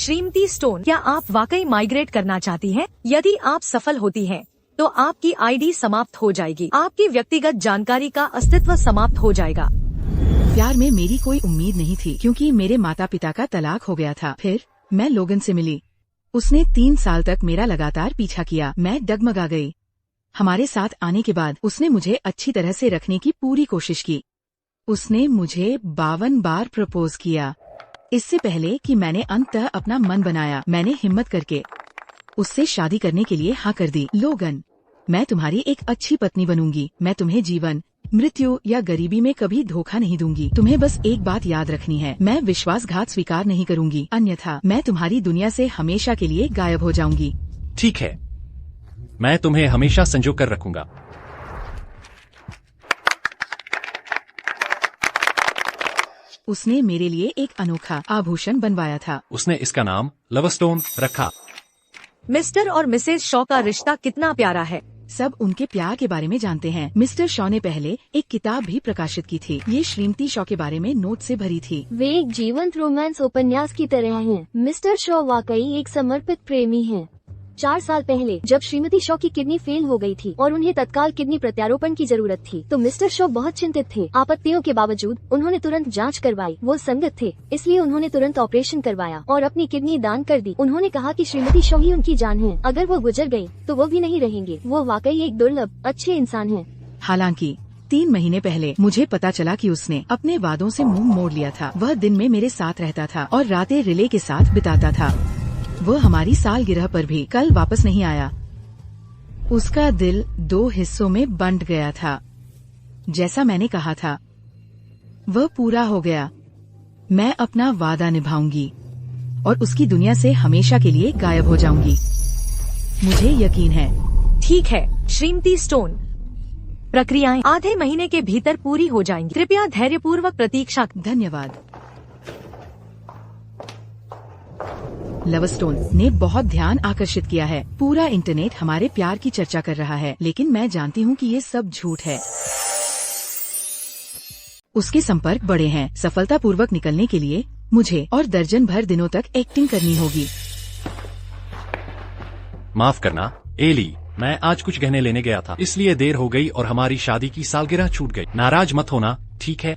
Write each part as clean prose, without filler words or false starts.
Shrimati stone, क्या आप वाकई माइग्रेट करना चाहती हैं? यदि आप सफल होती हैं, तो आपकी आईडी समाप्त हो जाएगी। आपकी व्यक्तिगत जानकारी का अस्तित्व समाप्त हो जाएगा। प्यार में मेरी कोई उम्मीद नहीं थी क्योंकि मेरे माता पिता का तलाक हो गया था। फिर मैं लोगन से मिली। उसने 3 साल तक मेरा लगातार पीछा किया। मैं डगमगा गई। हमारे साथ आने के बाद उसने मुझे अच्छी तरह से रखने की पूरी कोशिश की। उसने मुझे 52 बार प्रपोज किया। इससे पहले कि मैंने अंततः अपना मन बनाया, मैंने हिम्मत करके उससे शादी करने के लिए हाँ कर दी। लोगन, मैं तुम्हारी एक अच्छी पत्नी बनूंगी। मैं तुम्हें जीवन, मृत्यु या गरीबी में कभी धोखा नहीं दूंगी। तुम्हें बस एक बात याद रखनी है, मैं विश्वासघात स्वीकार नहीं करूंगी, अन्यथा मैं तुम्हारी दुनिया से हमेशा के लिए गायब हो जाऊंगी। ठीक है, मैं तुम्हें हमेशा संजो कर रखूंगा। उसने मेरे लिए एक अनोखा आभूषण बनवाया था। उसने इसका नाम लवस्टोन रखा। मिस्टर और मिसेज शॉ का रिश्ता कितना प्यारा है। सब उनके प्यार के बारे में जानते हैं। मिस्टर शॉ ने पहले एक किताब भी प्रकाशित की थी। ये श्रीमती शॉ के बारे में नोट से भरी थी। वे एक जीवंत रोमांस उपन्यास की तरह हैं। मिस्टर शॉ वाकई एक समर्पित प्रेमी हैं। 4 साल पहले जब श्रीमती शॉ की किडनी फेल हो गई थी और उन्हें तत्काल किडनी प्रत्यारोपण की जरूरत थी, तो मिस्टर शॉ बहुत चिंतित थे। आपत्तियों के बावजूद उन्होंने तुरंत जांच करवाई। वो संगत थे, इसलिए उन्होंने तुरंत ऑपरेशन करवाया और अपनी किडनी दान कर दी। उन्होंने कहा कि श्रीमती शॉ ही उनकी जान है। अगर वो गुजर गयी तो वो भी नहीं रहेंगे। वो वाकई एक दुर्लभ अच्छे इंसान है। हालांकि 3 महीने पहले मुझे पता चला कि उसने अपने वादों से मुंह मोड़ लिया था। वह दिन में मेरे साथ रहता था और रातें रिले के साथ बिताता था। वह हमारी सालगिरह पर भी कल वापस नहीं आया। उसका दिल 2 हिस्सों में बंट गया था। जैसा मैंने कहा था, वह पूरा हो गया। मैं अपना वादा निभाऊंगी और उसकी दुनिया से हमेशा के लिए गायब हो जाऊंगी। मुझे यकीन है। ठीक है श्रीमती स्टोन, प्रक्रियाएं आधे महीने के भीतर पूरी हो जाएंगी। कृपया धैर्यपूर्वक प्रतीक्षा। धन्यवाद। लवस्टोन ने बहुत ध्यान आकर्षित किया है। पूरा इंटरनेट हमारे प्यार की चर्चा कर रहा है, लेकिन मैं जानती हूँ कि ये सब झूठ है। उसके संपर्क बड़े हैं। सफलतापूर्वक निकलने के लिए मुझे और दर्जन भर दिनों तक एक्टिंग करनी होगी। माफ करना एली, मैं आज कुछ गहने लेने गया था, इसलिए देर हो गई और हमारी शादी की सालगिरह छूट गई। नाराज मत होना, ठीक है?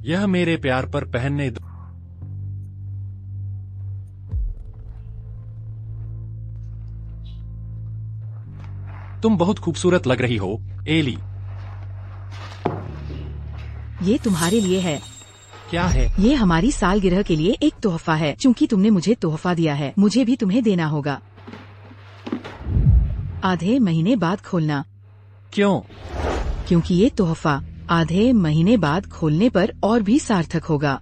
यह मेरे प्यार पर पहनने दो। तुम बहुत खूबसूरत लग रही हो एली। ये तुम्हारे लिए है। क्या है? ये हमारी सालगिरह के लिए एक तोहफा है। चूंकि तुमने मुझे तोहफा दिया है, मुझे भी तुम्हें देना होगा। आधे महीने बाद खोलना। क्यों? क्योंकि ये तोहफा आधे महीने बाद खोलने पर और भी सार्थक होगा।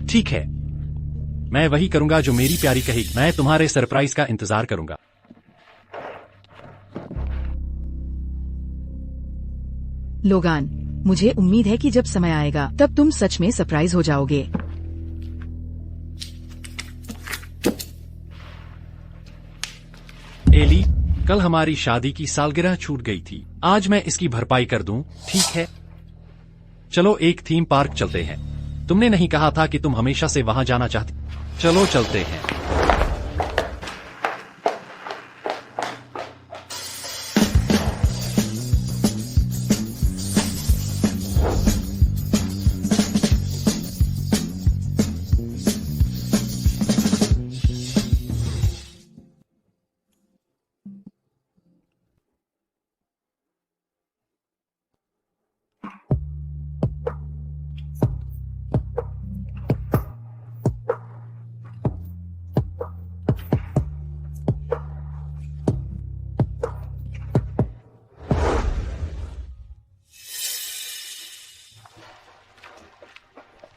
ठीक है, मैं वही करूंगा जो मेरी प्यारी कहेगी। मैं तुम्हारे सरप्राइज का इंतजार करूंगा। लोगान, मुझे उम्मीद है कि जब समय आएगा तब तुम सच में सरप्राइज हो जाओगे। एली, कल हमारी शादी की सालगिरह छूट गई थी। आज मैं इसकी भरपाई कर दूं, ठीक है? चलो एक थीम पार्क चलते हैं। तुमने नहीं कहा था कि तुम हमेशा से वहां जाना चाहती? चलो चलते हैं।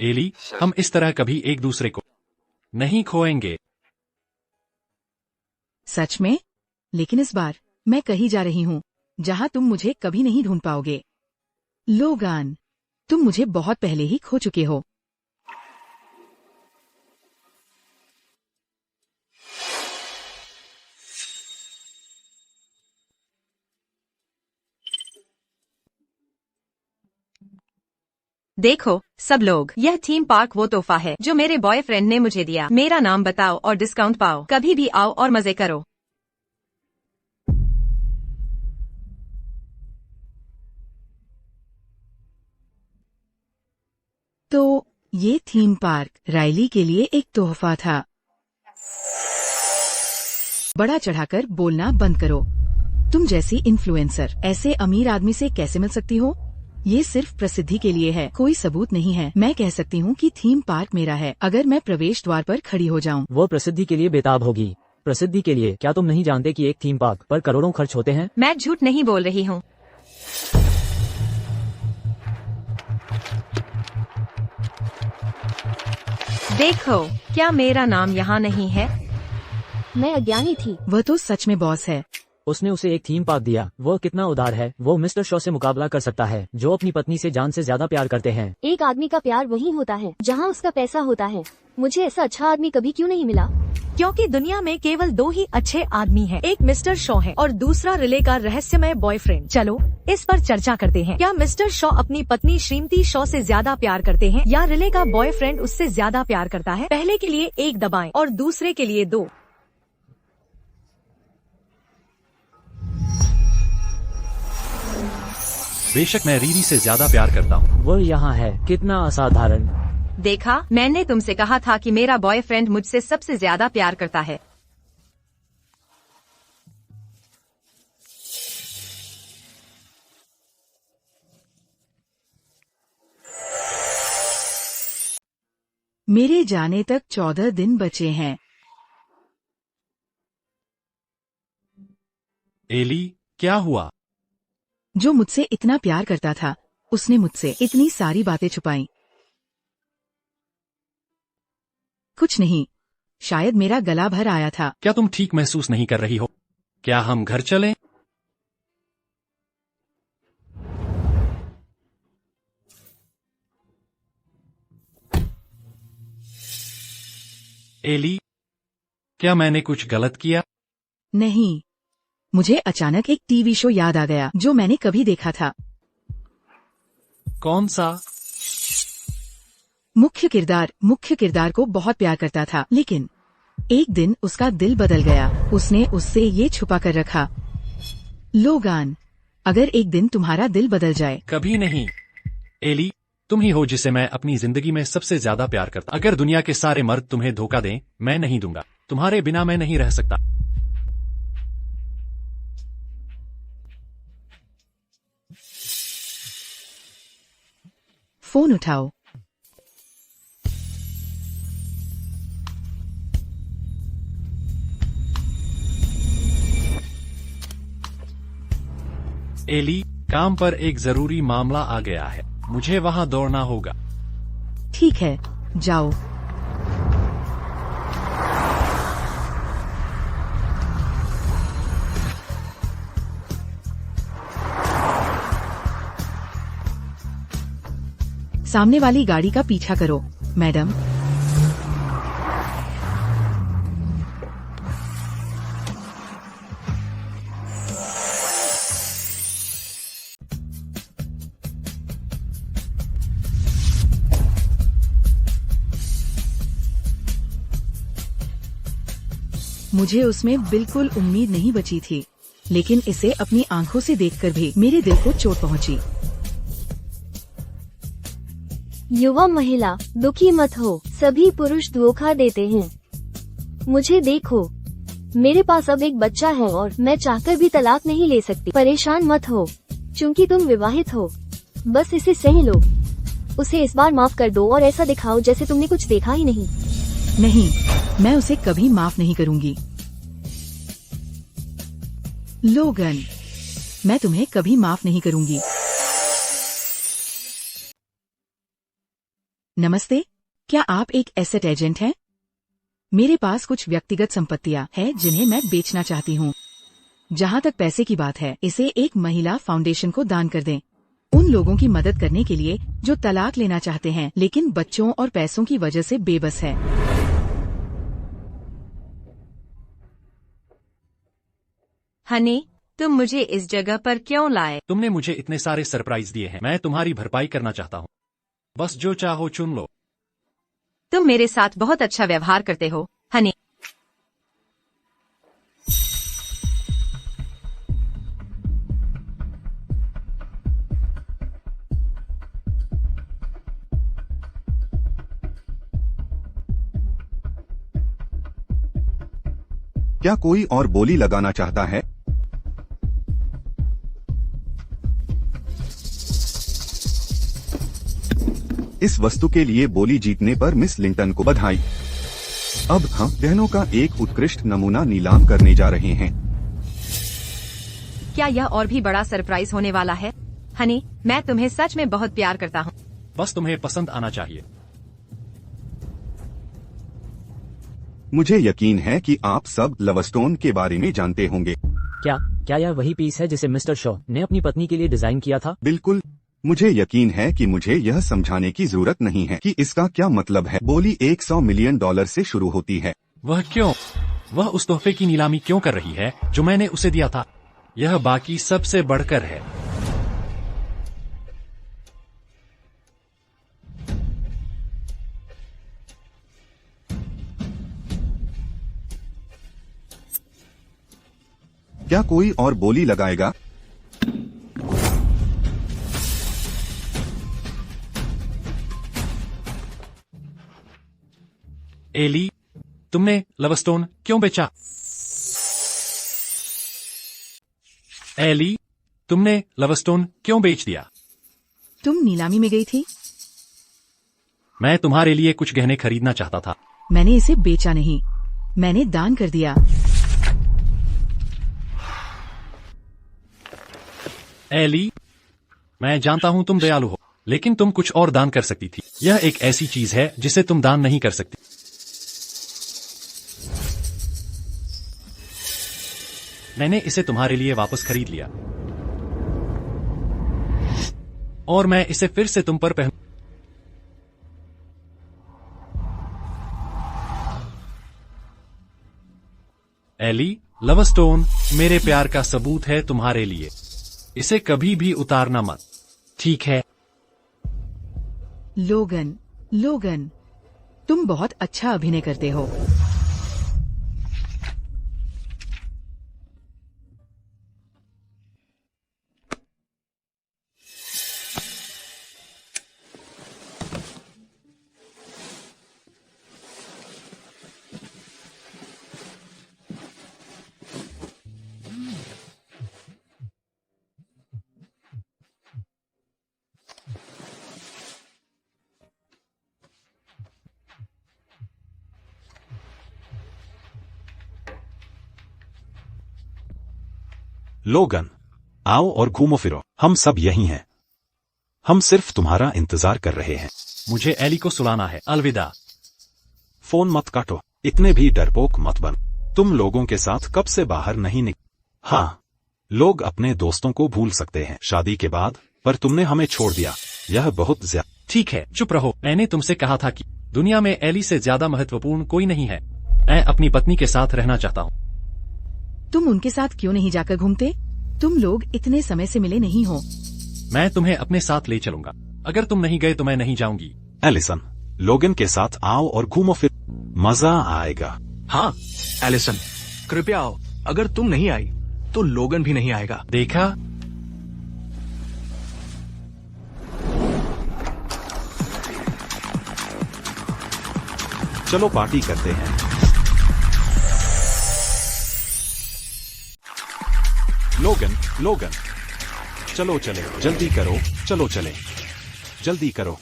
एली, हम इस तरह कभी एक दूसरे को नहीं खोएंगे। सच में? लेकिन इस बार मैं कहीं जा रही हूँ जहाँ तुम मुझे कभी नहीं ढूंढ पाओगे। लोगान, तुम मुझे बहुत पहले ही खो चुके हो। देखो सब लोग, यह थीम पार्क वो तोहफा है जो मेरे बॉयफ्रेंड ने मुझे दिया। मेरा नाम बताओ और डिस्काउंट पाओ। कभी भी आओ और मजे करो। तो ये थीम पार्क राइली के लिए एक तोहफा था। बड़ा चढ़ाकर बोलना बंद करो। तुम जैसी इन्फ्लुएंसर ऐसे अमीर आदमी से कैसे मिल सकती हो? ये सिर्फ प्रसिद्धि के लिए है, कोई सबूत नहीं है। मैं कह सकती हूँ कि थीम पार्क मेरा है अगर मैं प्रवेश द्वार पर खड़ी हो जाऊँ। वो प्रसिद्धि के लिए बेताब होगी। प्रसिद्धि के लिए? क्या तुम नहीं जानते कि एक थीम पार्क पर करोड़ों खर्च होते हैं? मैं झूठ नहीं बोल रही हूँ। देखो, क्या मेरा नाम यहाँ नहीं है? मैं अज्ञानी थी। वह तो सच में बॉस है। उसने उसे एक थीम पार्क दिया। वो कितना उदार है। वो मिस्टर शॉ से मुकाबला कर सकता है, जो अपनी पत्नी से जान से ज्यादा प्यार करते हैं। एक आदमी का प्यार वही होता है जहाँ उसका पैसा होता है। मुझे ऐसा अच्छा आदमी कभी क्यों नहीं मिला? क्योंकि दुनिया में केवल 2 ही अच्छे आदमी हैं। एक मिस्टर शॉ है और दूसरा रिले का रहस्यमय बॉयफ्रेंड। चलो इस पर चर्चा करते हैं। क्या मिस्टर शॉ अपनी पत्नी श्रीमती शॉ से ज्यादा प्यार करते हैं या रिले का बॉयफ्रेंड उससे ज्यादा प्यार करता है? पहले के लिए 1 दबाएं और दूसरे के लिए 2। बेशक मैं रीरी से ज्यादा प्यार करता हूँ। वो यहाँ है। कितना असाधारण। देखा, मैंने तुमसे कहा था कि मेरा बॉयफ्रेंड मुझसे सबसे ज्यादा प्यार करता है। मेरे जाने तक 14 दिन बचे हैं। एली, क्या हुआ? जो मुझसे इतना प्यार करता था उसने मुझसे इतनी सारी बातें छुपाई। कुछ नहीं, शायद मेरा गला भर आया था। क्या तुम ठीक महसूस नहीं कर रही हो? क्या हम घर चलें? एली, क्या मैंने कुछ गलत किया? नहीं, मुझे अचानक एक टीवी शो याद आ गया जो मैंने कभी देखा था। कौन सा? मुख्य किरदार को बहुत प्यार करता था, लेकिन एक दिन उसका दिल बदल गया। उसने उससे ये छुपा कर रखा। लोगान, अगर एक दिन तुम्हारा दिल बदल जाए। कभी नहीं। एली, तुम ही हो जिसे मैं अपनी जिंदगी में सबसे ज्यादा प्यार करता। अगर दुनिया के सारे मर्द तुम्हें धोखा दें, मैं नहीं दूंगा। तुम्हारे बिना मैं नहीं रह सकता। फोन उठाओ। एली, काम पर एक जरूरी मामला आ गया है। मुझे वहां दौड़ना होगा। ठीक है, जाओ। सामने वाली गाड़ी का पीछा करो, मैडम। मुझे उसमें बिल्कुल उम्मीद नहीं बची थी, लेकिन इसे अपनी आंखों से देखकर भी मेरे दिल को चोट पहुंची। युवा महिला, दुखी मत हो। सभी पुरुष धोखा देते हैं। मुझे देखो, मेरे पास अब एक बच्चा है और मैं चाहकर भी तलाक नहीं ले सकती। परेशान मत हो, क्योंकि तुम विवाहित हो। बस इसे सह लो। उसे इस बार माफ कर दो और ऐसा दिखाओ जैसे तुमने कुछ देखा ही नहीं। नहीं, मैं उसे कभी माफ नहीं करूंगी। लोगन, मैं तुम्हें कभी माफ नहीं करूंगी। नमस्ते, क्या आप एक एसेट एजेंट हैं? मेरे पास कुछ व्यक्तिगत संपत्तियां हैं जिन्हें मैं बेचना चाहती हूँ। जहाँ तक पैसे की बात है, इसे एक महिला फाउंडेशन को दान कर दें। उन लोगों की मदद करने के लिए जो तलाक लेना चाहते हैं लेकिन बच्चों और पैसों की वजह से बेबस है। हनी, तुम मुझे इस जगह पर क्यों लाए? तुमने मुझे इतने सारे सरप्राइज दिए हैं। मैं तुम्हारी भरपाई करना चाहता हूँ। बस जो चाहो चुन लो। तुम मेरे साथ बहुत अच्छा व्यवहार करते हो, हनी। क्या कोई और बोली लगाना चाहता है? इस वस्तु के लिए बोली जीतने पर मिस लिंटन को बधाई। अब हम गहनों का एक उत्कृष्ट नमूना नीलाम करने जा रहे हैं। क्या यह और भी बड़ा सरप्राइज होने वाला है? हनी, मैं तुम्हें सच में बहुत प्यार करता हूँ। बस तुम्हें पसंद आना चाहिए। मुझे यकीन है कि आप सब लवस्टोन के बारे में जानते होंगे। क्या यह वही पीस है जिसे मिस्टर शॉ ने अपनी पत्नी के लिए डिजाइन किया था? बिल्कुल। मुझे यकीन है कि मुझे यह समझाने की जरूरत नहीं है कि इसका क्या मतलब है। बोली $100 मिलियन से शुरू होती है। वह क्यों? वह उस तोहफे की नीलामी क्यों कर रही है जो मैंने उसे दिया था? यह बाकी सबसे बढ़कर है। क्या कोई और बोली लगाएगा? एली, तुमने लवस्टोन क्यों बेचा? एली, तुमने लवस्टोन क्यों बेच दिया? तुम नीलामी में गई थी? मैं तुम्हारे लिए कुछ गहने खरीदना चाहता था। मैंने इसे बेचा नहीं, मैंने दान कर दिया। एली, मैं जानता हूं तुम दयालु हो, लेकिन तुम कुछ और दान कर सकती थी। यह एक ऐसी चीज है जिसे तुम दान नहीं कर सकती। मैंने इसे तुम्हारे लिए वापस खरीद लिया और मैं इसे फिर से तुम पर पहन। एली, लवस्टोन मेरे प्यार का सबूत है तुम्हारे लिए। इसे कभी भी उतारना मत, ठीक है? लोगन, तुम बहुत अच्छा अभिनय करते हो। लोगन, आओ और घूमो फिरो, हम सब यहीं हैं। हम सिर्फ तुम्हारा इंतजार कर रहे हैं। मुझे एली को सुलाना है। अलविदा। फोन मत काटो, इतने भी डरपोक मत बन। तुम लोगों के साथ कब से बाहर नहीं हाँ, लोग अपने दोस्तों को भूल सकते हैं शादी के बाद, पर तुमने हमें छोड़ दिया। यह बहुत ज्यादा। ठीक है, चुप रहो। मैंने तुमसे कहा था कि दुनिया में एली से ज्यादा महत्वपूर्ण कोई नहीं है। मैं अपनी पत्नी के साथ रहना चाहता हूँ। तुम उनके साथ क्यों नहीं जाकर घूमते? तुम लोग इतने समय से मिले नहीं हो। मैं तुम्हें अपने साथ ले चलूंगा। अगर तुम नहीं गए तो मैं नहीं जाऊंगी। एलिसन, लोगन के साथ आओ और घूमो फिर, मजा आएगा। हाँ एलिसन, कृपया आओ। अगर तुम नहीं आई तो लोगन भी नहीं आएगा। देखा? चलो पार्टी करते हैं। लोगन, चलो चले, जल्दी करो, चलो चले, जल्दी करो।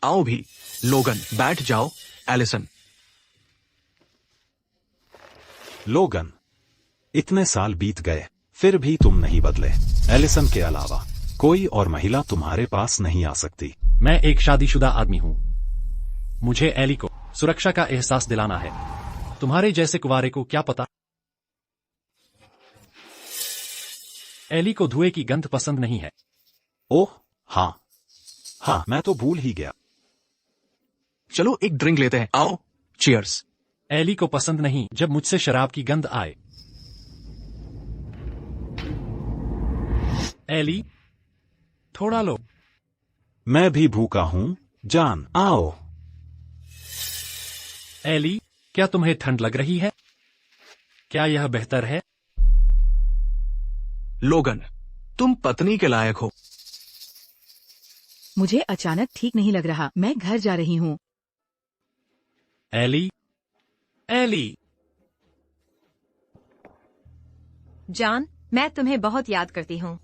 आओ भी। लोगन, बैठ जाओ। एलिसन, लोगन, इतने साल बीत गए, फिर भी तुम नहीं बदले। एलिसन के अलावा कोई और महिला तुम्हारे पास नहीं आ सकती। मैं एक शादीशुदा आदमी हूँ। मुझे एली को सुरक्षा का एहसास दिलाना है। तुम्हारे जैसे कुंवारे को क्या पता? एली को धुएं की गंध पसंद नहीं है। ओह हाँ, मैं तो भूल ही गया। चलो एक ड्रिंक लेते हैं। आओ, चीयर्स। एली को पसंद नहीं जब मुझसे शराब की गंध आए। एली, थोड़ा लो। मैं भी भूखा हूँ। जान, आओ। एली, क्या तुम्हें ठंड लग रही है? क्या यह बेहतर है? लोगन, तुम पत्नी के लायक हो। मुझे अचानक ठीक नहीं लग रहा। मैं घर जा रही हूँ। एली, एली, जान, मैं तुम्हें बहुत याद करती हूँ।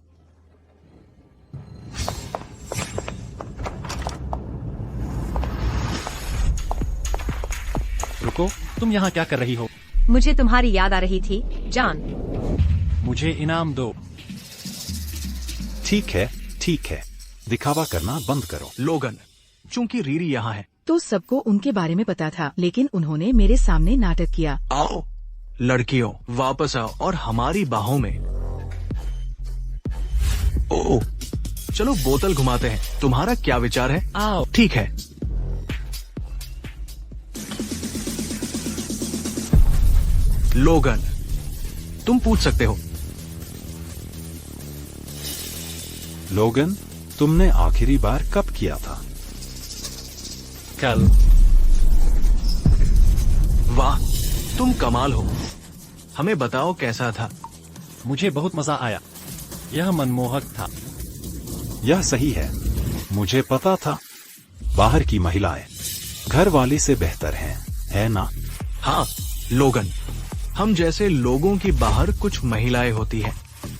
रुको, तुम यहाँ क्या कर रही हो? मुझे तुम्हारी याद आ रही थी, जान। मुझे इनाम दो। ठीक है, ठीक है। दिखावा करना बंद करो। लोगन, चूंकि रीरी यहाँ है, तो सबको उनके बारे में पता था, लेकिन उन्होंने मेरे सामने नाटक किया। आओ लड़कियों, वापस आओ और हमारी बाहों में। ओ, चलो बोतल घुमाते हैं। तुम्हारा क्या विचार है? आओ। ठीक है। लोगन, तुम पूछ सकते हो। लोगन, तुमने आखिरी बार कब किया था? कल। वाह, तुम कमाल हो। हमें बताओ कैसा था? मुझे बहुत मजा आया। यह मनमोहक था। यह सही है। मुझे पता था। बाहर की महिलाएं घर वाली से बेहतर हैं, है ना? हाँ लोगन, हम जैसे लोगों की बाहर कुछ महिलाएं होती हैं।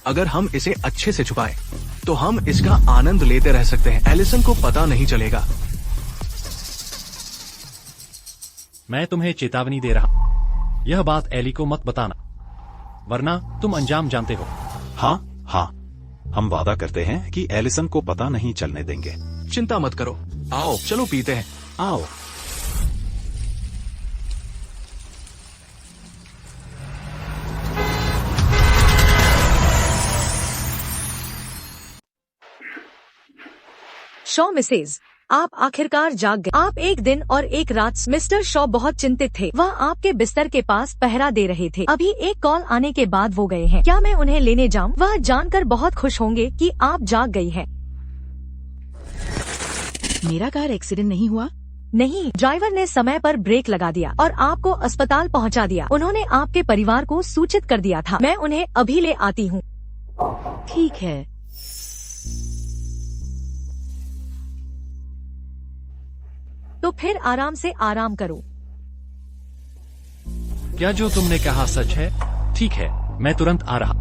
अगर हम इसे अच्छे से छुपाएं, तो हम इसका आनंद लेते रह सकते हैं। एलिसन को पता नहीं चलेगा। मैं तुम्हें चेतावनी दे रहा। यह बात एली को मत बताना, वरना तुम अंजाम जानते हो। हाँ हाँ, हम वादा करते हैं कि एलिसन को पता नहीं चलने देंगे। चिंता मत करो। आओ चलो पीते हैं। आओ। शॉ मिसेज, आप आखिरकार जाग गए। आप एक दिन और एक रात। मिस्टर शॉ बहुत चिंतित थे। वह आपके बिस्तर के पास पहरा दे रहे थे। अभी एक कॉल आने के बाद वो गए हैं। क्या मैं उन्हें लेने जाऊं? वह जानकर बहुत खुश होंगे कि आप जाग गई हैं। मेरा कार एक्सीडेंट नहीं हुआ? नहीं, ड्राइवर ने समय पर ब्रेक लगा दिया और आपको अस्पताल पहुंचा दिया। उन्होंने आपके परिवार को सूचित कर दिया था। मैं उन्हें अभी ले आती हूँ। ठीक है। तो फिर आराम से आराम करो। क्या जो तुमने कहा सच है? ठीक है, मैं तुरंत आ रहा।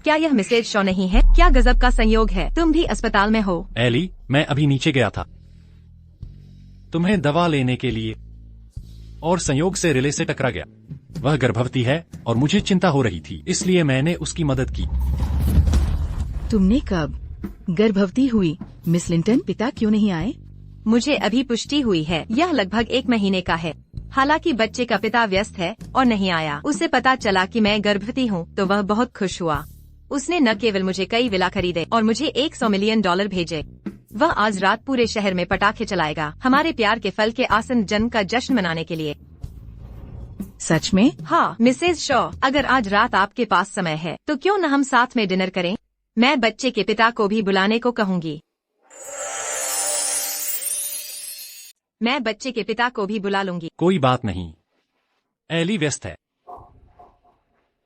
क्या यह मिसेज शॉ नहीं है? क्या गजब का संयोग है, तुम भी अस्पताल में हो। एली, मैं अभी नीचे गया था तुम्हें दवा लेने के लिए, और संयोग से रिले से टकरा गया। वह गर्भवती है और मुझे चिंता हो रही थी, इसलिए मैंने उसकी मदद की। तुमने कब गर्भवती हुई? मिस लिंटन, पिता क्यों नहीं आए? मुझे अभी पुष्टि हुई है। यह लगभग 1 महीने का है। हालांकि बच्चे का पिता व्यस्त है और नहीं आया। उसे पता चला कि मैं गर्भवती हूँ तो वह बहुत खुश हुआ। उसने न केवल मुझे कई विला खरीदे और मुझे $100 मिलियन भेजे। वह आज रात पूरे शहर में पटाखे चलाएगा, हमारे प्यार के फल के आसन जन्म का जश्न मनाने के लिए। सच में? हाँ मिसेज शॉ, अगर आज रात आपके पास समय है तो क्यों न हम साथ में डिनर करें? मैं बच्चे के पिता को भी बुलाने को कहूँगी। मैं बच्चे के पिता को भी बुला लूंगी। कोई बात नहीं, एली व्यस्त है।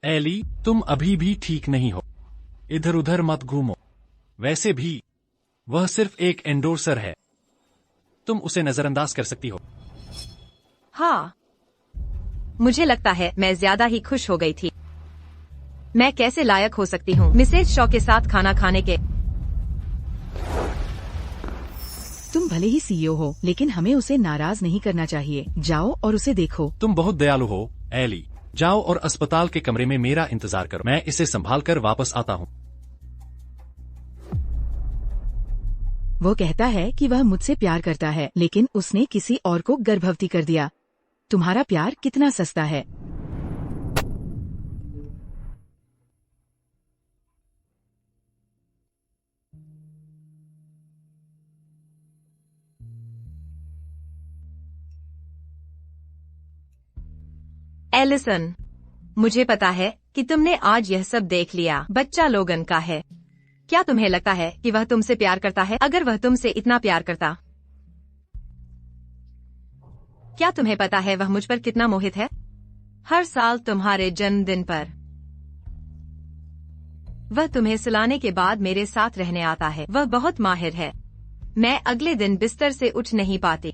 एली, तुम अभी भी ठीक नहीं हो। इधर उधर मत घूमो। वैसे भी वह सिर्फ एक एंडोर्सर है, तुम उसे नजरअंदाज कर सकती हो। हाँ, मुझे लगता है मैं ज्यादा ही खुश हो गई थी। मैं कैसे लायक हो सकती हूँ मिसेज शॉ के साथ खाना खाने के? तुम भले ही सीईओ हो, लेकिन हमें उसे नाराज नहीं करना चाहिए। जाओ और उसे देखो। तुम बहुत दयालु हो एली। जाओ और अस्पताल के कमरे में मेरा इंतजार करो। मैं इसे संभाल कर वापस आता हूँ। वो कहता है कि वह मुझसे प्यार करता है, लेकिन उसने किसी और को गर्भवती कर दिया। तुम्हारा प्यार कितना सस्ता है। एलिसन, मुझे पता है कि तुमने आज यह सब देख लिया। बच्चा लोगन का है। क्या तुम्हें लगता है कि वह तुमसे प्यार करता है? अगर वह तुमसे इतना प्यार करता, क्या तुम्हें पता है वह मुझ पर कितना मोहित है? हर साल तुम्हारे जन्मदिन पर वह तुम्हें सुलाने के बाद मेरे साथ रहने आता है। वह बहुत माहिर है। मैं अगले दिन बिस्तर से उठ नहीं पाती।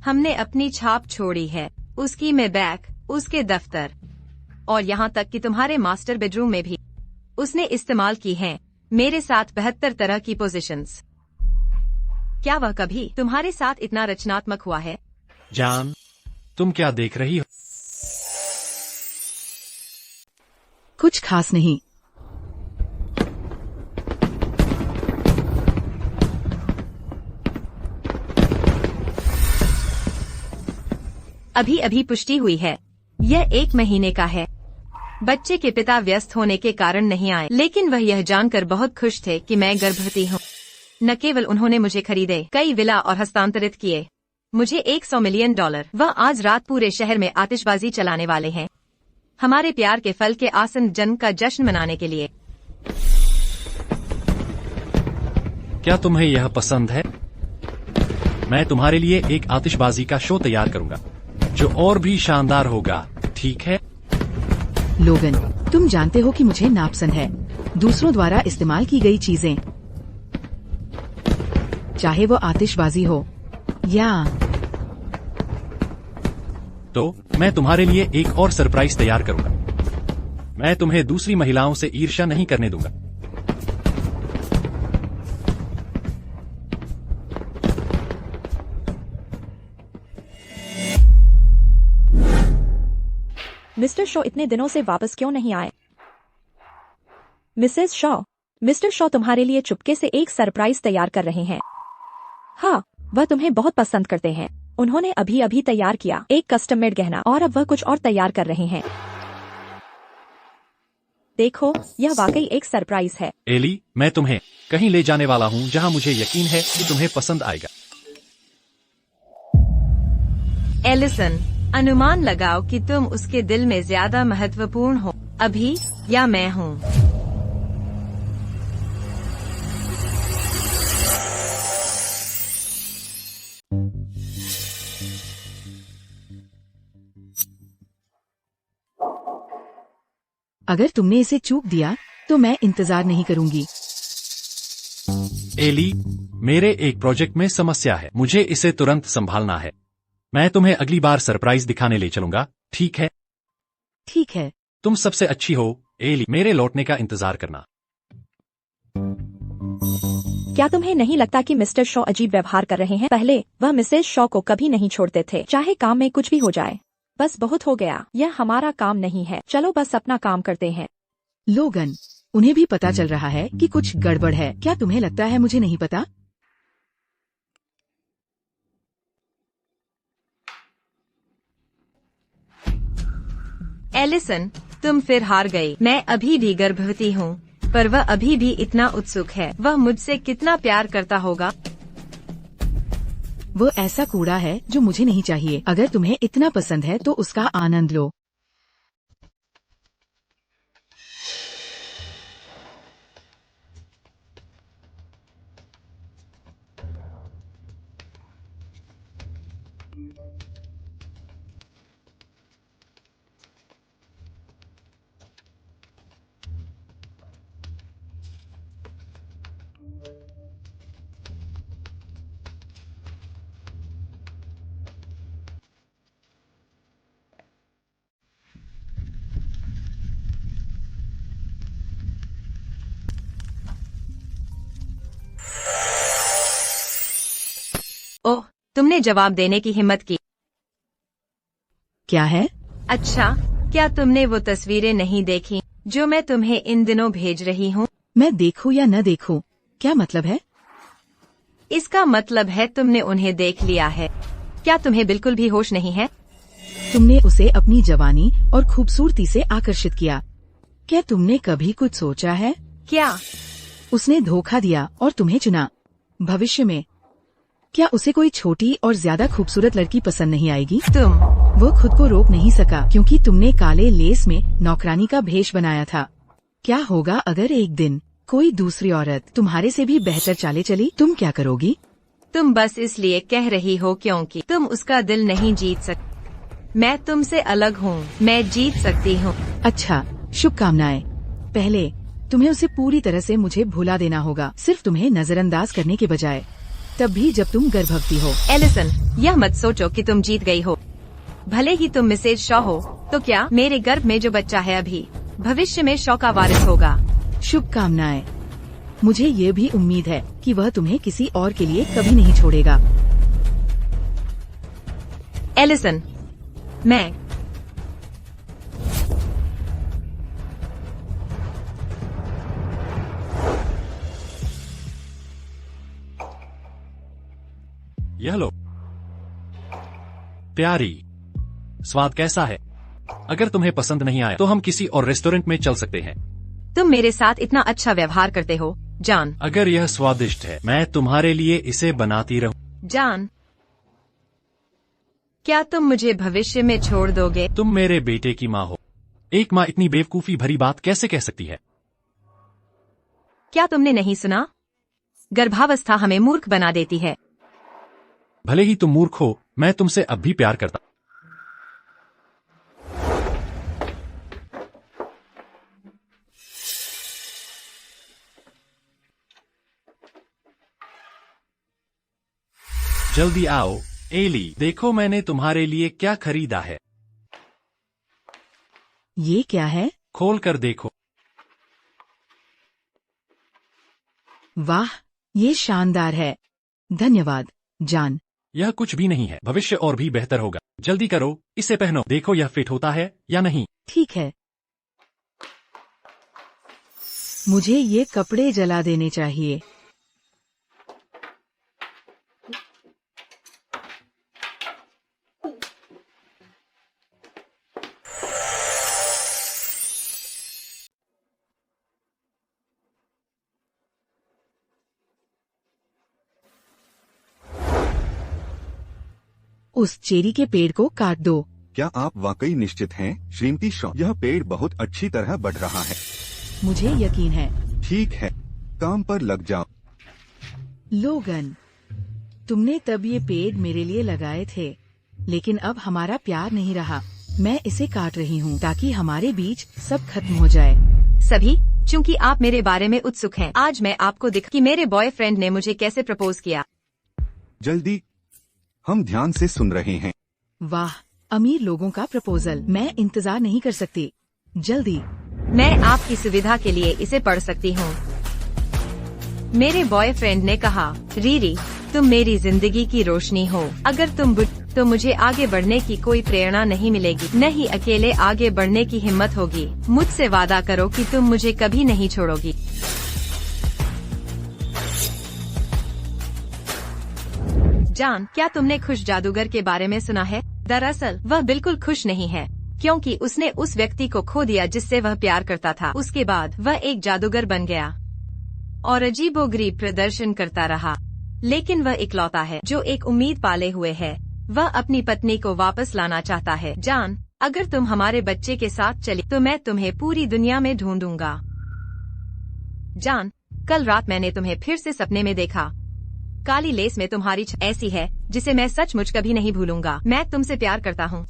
हमने अपनी छाप छोड़ी है, उसकी में बैग, उसके दफ्तर और यहाँ तक कि तुम्हारे मास्टर बेडरूम में भी उसने इस्तेमाल की हैं मेरे साथ 72 तरह की पोजीशंस। क्या वह कभी तुम्हारे साथ इतना रचनात्मक हुआ है? जान, तुम क्या देख रही हो? कुछ खास नहीं। अभी अभी पुष्टि हुई है। यह 1 महीने का है। बच्चे के पिता व्यस्त होने के कारण नहीं आए, लेकिन वह यह जानकर बहुत खुश थे कि मैं गर्भवती हूँ। न केवल उन्होंने मुझे खरीदे कई विला और हस्तांतरित किए मुझे $100 मिलियन। वह आज रात पूरे शहर में आतिशबाजी चलाने वाले हैं हमारे प्यार के फल के आसन जन्म का जश्न मनाने के लिए। क्या तुम्हें यह पसंद है? मैं तुम्हारे लिए एक आतिशबाजी का शो तैयार करूंगा जो और भी शानदार होगा, ठीक है? लोगन, तुम जानते हो कि मुझे नापसंद है दूसरों द्वारा इस्तेमाल की गई चीजें, चाहे वो आतिशबाजी हो या। तो मैं तुम्हारे लिए एक और सरप्राइज तैयार करूंगा। मैं तुम्हें दूसरी महिलाओं से ईर्ष्या नहीं करने दूंगा। मिस्टर शॉ इतने दिनों से वापस क्यों नहीं आए? मिसेस शॉ, मिस्टर शॉ तुम्हारे लिए चुपके से एक सरप्राइज तैयार कर रहे हैं। हाँ, वह तुम्हें बहुत पसंद करते हैं। उन्होंने अभी अभी तैयार किया एक कस्टम मेड गहना और अब वह कुछ और तैयार कर रहे हैं। देखो, यह वाकई एक सरप्राइज है। एली, मैं तुम्हें कहीं ले जाने वाला हूँ जहाँ मुझे यकीन है कि तुम्हें पसंद आएगा। एलिसन, अनुमान लगाओ कि तुम उसके दिल में ज्यादा महत्वपूर्ण हो अभी या मैं हूँ। अगर तुमने इसे चूक दिया तो मैं इंतजार नहीं करूंगी। एली, मेरे एक प्रोजेक्ट में समस्या है। मुझे इसे तुरंत संभालना है। मैं तुम्हें अगली बार सरप्राइज दिखाने ले चलूंगा, ठीक है? ठीक है। तुम सबसे अच्छी हो, एली। मेरे लौटने का इंतजार करना। क्या तुम्हें नहीं लगता कि मिस्टर शॉ अजीब व्यवहार कर रहे हैं? पहले वह मिसेस शॉ को कभी नहीं छोड़ते थे, चाहे काम में कुछ भी हो जाए। बस बहुत हो गया, यह हमारा काम नहीं है। चलो बस अपना काम करते हैं। लोगन, उन्हें भी पता चल रहा है कि कुछ गड़बड़ है। क्या तुम्हें लगता है मुझे नहीं पता? एलिसन, तुम फिर हार गई। मैं अभी भी गर्भवती हूँ, पर वह अभी भी इतना उत्सुक है। वह मुझसे कितना प्यार करता होगा। वो ऐसा कूड़ा है जो मुझे नहीं चाहिए। अगर तुम्हें इतना पसंद है तो उसका आनंद लो। ओह, तुमने जवाब देने की हिम्मत की। क्या है? अच्छा, क्या तुमने वो तस्वीरें नहीं देखी जो मैं तुम्हें इन दिनों भेज रही हूँ? मैं देखूं या न देखूं, क्या मतलब है? इसका मतलब है तुमने उन्हें देख लिया है। क्या तुम्हें बिल्कुल भी होश नहीं है? तुमने उसे अपनी जवानी और खूबसूरती से आकर्षित किया। क्या तुमने कभी कुछ सोचा है? क्या उसने धोखा दिया और तुम्हें चुना। भविष्य में क्या उसे कोई छोटी और ज्यादा खूबसूरत लड़की पसंद नहीं आएगी? तुम वो खुद को रोक नहीं सका क्योंकि तुमने काले लेस में नौकरानी का भेष बनाया था। क्या होगा अगर एक दिन कोई दूसरी औरत तुम्हारे से भी बेहतर चाले चली? तुम क्या करोगी? तुम बस इसलिए कह रही हो क्योंकि तुम उसका दिल नहीं जीत सकती। मैं तुमसे अलग हूँ, मैं जीत सकती हूँ। अच्छा, शुभकामनाएं। पहले तुम्हें उसे पूरी तरह से मुझे भुला देना होगा, सिर्फ तुम्हें नजरअंदाज करने के बजाय, तब भी जब तुम गर्भवती हो। एलिसन, यह मत सोचो कि तुम जीत गई हो। भले ही तुम मिसेज शॉ हो, तो क्या मेरे गर्भ में जो बच्चा है अभी भविष्य में शॉ का वारिस होगा। शुभकामनाएं। मुझे ये भी उम्मीद है कि वह तुम्हें किसी और के लिए कभी नहीं छोड़ेगा। एलिसन, मैं यह लो। प्यारी, स्वाद कैसा है? अगर तुम्हें पसंद नहीं आया तो हम किसी और रेस्टोरेंट में चल सकते हैं। तुम मेरे साथ इतना अच्छा व्यवहार करते हो, जॉन। अगर यह स्वादिष्ट है, मैं तुम्हारे लिए इसे बनाती रहूं। जॉन, क्या तुम मुझे भविष्य में छोड़ दोगे? तुम मेरे बेटे की माँ हो। एक माँ इतनी बेवकूफी भरी बात कैसे कह सकती है? क्या तुमने नहीं सुना? गर्भावस्था हमें मूर्ख बना देती है। भले ही तुम मूर्ख हो, मैं तुमसे अब भी प्यार करता। जल्दी आओ, एली, देखो मैंने तुम्हारे लिए क्या खरीदा है। ये क्या है? खोल कर देखो। वाह, ये शानदार है। धन्यवाद, जॉन। यह कुछ भी नहीं है, भविष्य और भी बेहतर होगा। जल्दी करो, इसे पहनो, देखो यह फिट होता है या नहीं। ठीक है। मुझे ये कपड़े जला देने चाहिए। उस चेरी के पेड़ को काट दो। क्या आप वाकई निश्चित हैं, श्रीमती शॉ? यह पेड़ बहुत अच्छी तरह बढ़ रहा है। मुझे यकीन है। ठीक है, काम पर लग जाओ। लोगन, तुमने तब ये पेड़ मेरे लिए लगाए थे, लेकिन अब हमारा प्यार नहीं रहा। मैं इसे काट रही हूँ ताकि हमारे बीच सब खत्म हो जाए। सभी, चूंकि आप मेरे बारे में उत्सुक हैं, आज मैं आपको दिखा कि मेरे बॉयफ्रेंड ने मुझे कैसे प्रपोज किया। जल्दी, हम ध्यान से सुन रहे हैं। वाह, अमीर लोगों का प्रपोजल। मैं इंतजार नहीं कर सकती। जल्दी। मैं आपकी सुविधा के लिए इसे पढ़ सकती हूँ। मेरे बॉयफ्रेंड ने कहा, रीरी, तुम मेरी जिंदगी की रोशनी हो। अगर तुम तो मुझे आगे बढ़ने की कोई प्रेरणा नहीं मिलेगी, न ही अकेले आगे बढ़ने की हिम्मत होगी। मुझसे वादा करो कि तुम मुझे कभी नहीं छोड़ोगी। जॉन, क्या तुमने खुश जादूगर के बारे में सुना है? दरअसल वह बिल्कुल खुश नहीं है, क्योंकि उसने उस व्यक्ति को खो दिया जिससे वह प्यार करता था। उसके बाद वह एक जादूगर बन गया और अजीबोगरीब प्रदर्शन करता रहा। लेकिन वह इकलौता है जो एक उम्मीद पाले हुए है। वह अपनी पत्नी को वापस लाना चाहता है। जॉन, अगर तुम हमारे बच्चे के साथ चली तो मैं तुम्हें पूरी दुनिया में ढूंढूंगा। जॉन, कल रात मैंने तुम्हें फिर से सपने में देखा। काली लेस में तुम्हारी ऐसी है जिसे मैं सचमुच कभी नहीं भूलूंगा। मैं तुमसे प्यार करता हूँ।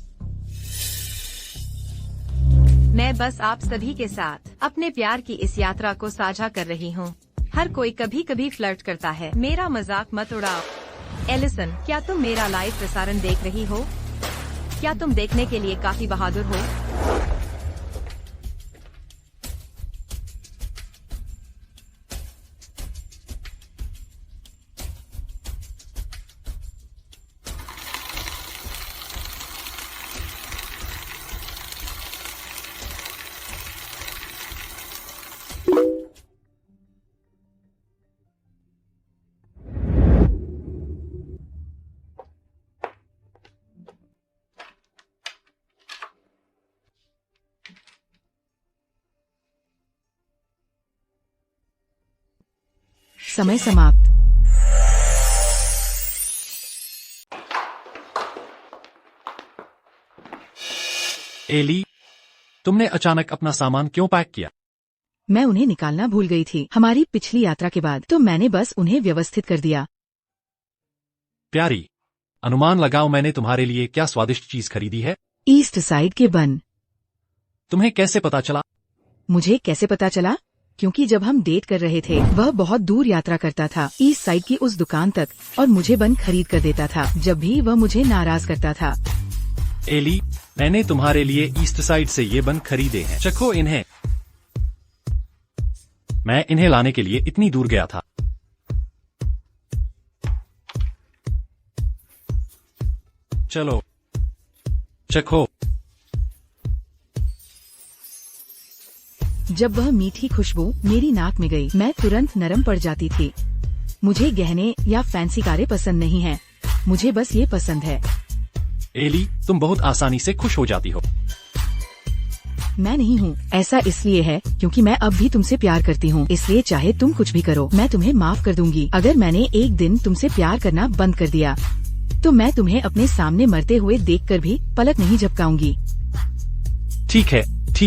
मैं बस आप सभी के साथ अपने प्यार की इस यात्रा को साझा कर रही हूँ। हर कोई कभी कभी फ्लर्ट करता है। मेरा मजाक मत उड़ाओ। एलिसन, क्या तुम मेरा लाइव प्रसारण देख रही हो? क्या तुम देखने के लिए काफी बहादुर हो? समय समाप्त। एली, तुमने अचानक अपना सामान क्यों पैक किया? मैं उन्हें निकालना भूल गई थी हमारी पिछली यात्रा के बाद, तो मैंने बस उन्हें व्यवस्थित कर दिया। प्यारी, अनुमान लगाओ मैंने तुम्हारे लिए क्या स्वादिष्ट चीज खरीदी है? ईस्ट साइड के बन। तुम्हें कैसे पता चला? मुझे कैसे पता चला? क्योंकि जब हम डेट कर रहे थे वह बहुत दूर यात्रा करता था ईस्ट साइड की उस दुकान तक, और मुझे बन खरीद कर देता था जब भी वह मुझे नाराज करता था। एली, मैंने तुम्हारे लिए ईस्ट साइड से ये बन खरीदे हैं, चखो इन्हें। मैं इन्हें लाने के लिए इतनी दूर गया था। चलो चखो। जब वह मीठी खुशबू मेरी नाक में गई, मैं तुरंत नरम पड़ जाती थी। मुझे गहने या फैंसी कारें पसंद नहीं हैं, मुझे बस ये पसंद है। एली, तुम बहुत आसानी से खुश हो जाती हो। मैं नहीं हूँ। ऐसा इसलिए है क्योंकि मैं अब भी तुमसे प्यार करती हूँ, इसलिए चाहे तुम कुछ भी करो मैं तुम्हें माफ कर दूंगी। अगर मैंने एक दिन तुमसे प्यार करना बंद कर दिया तो मैं तुम्हें अपने सामने मरते हुए देखकर भी पलक नहीं झपकाऊंगी। ठीक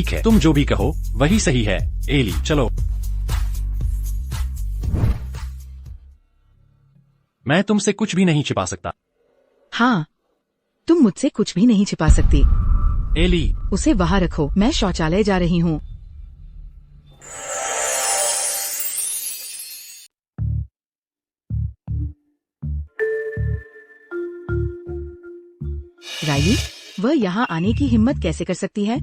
है, तुम जो भी कहो वही सही है। एली, चलो। मैं तुमसे कुछ भी नहीं छिपा सकता। हाँ, तुम मुझसे कुछ भी नहीं छिपा सकती। एली, उसे वहाँ रखो, मैं शौचालय जा रही हूँ। राइली, वह यहाँ आने की हिम्मत कैसे कर सकती है?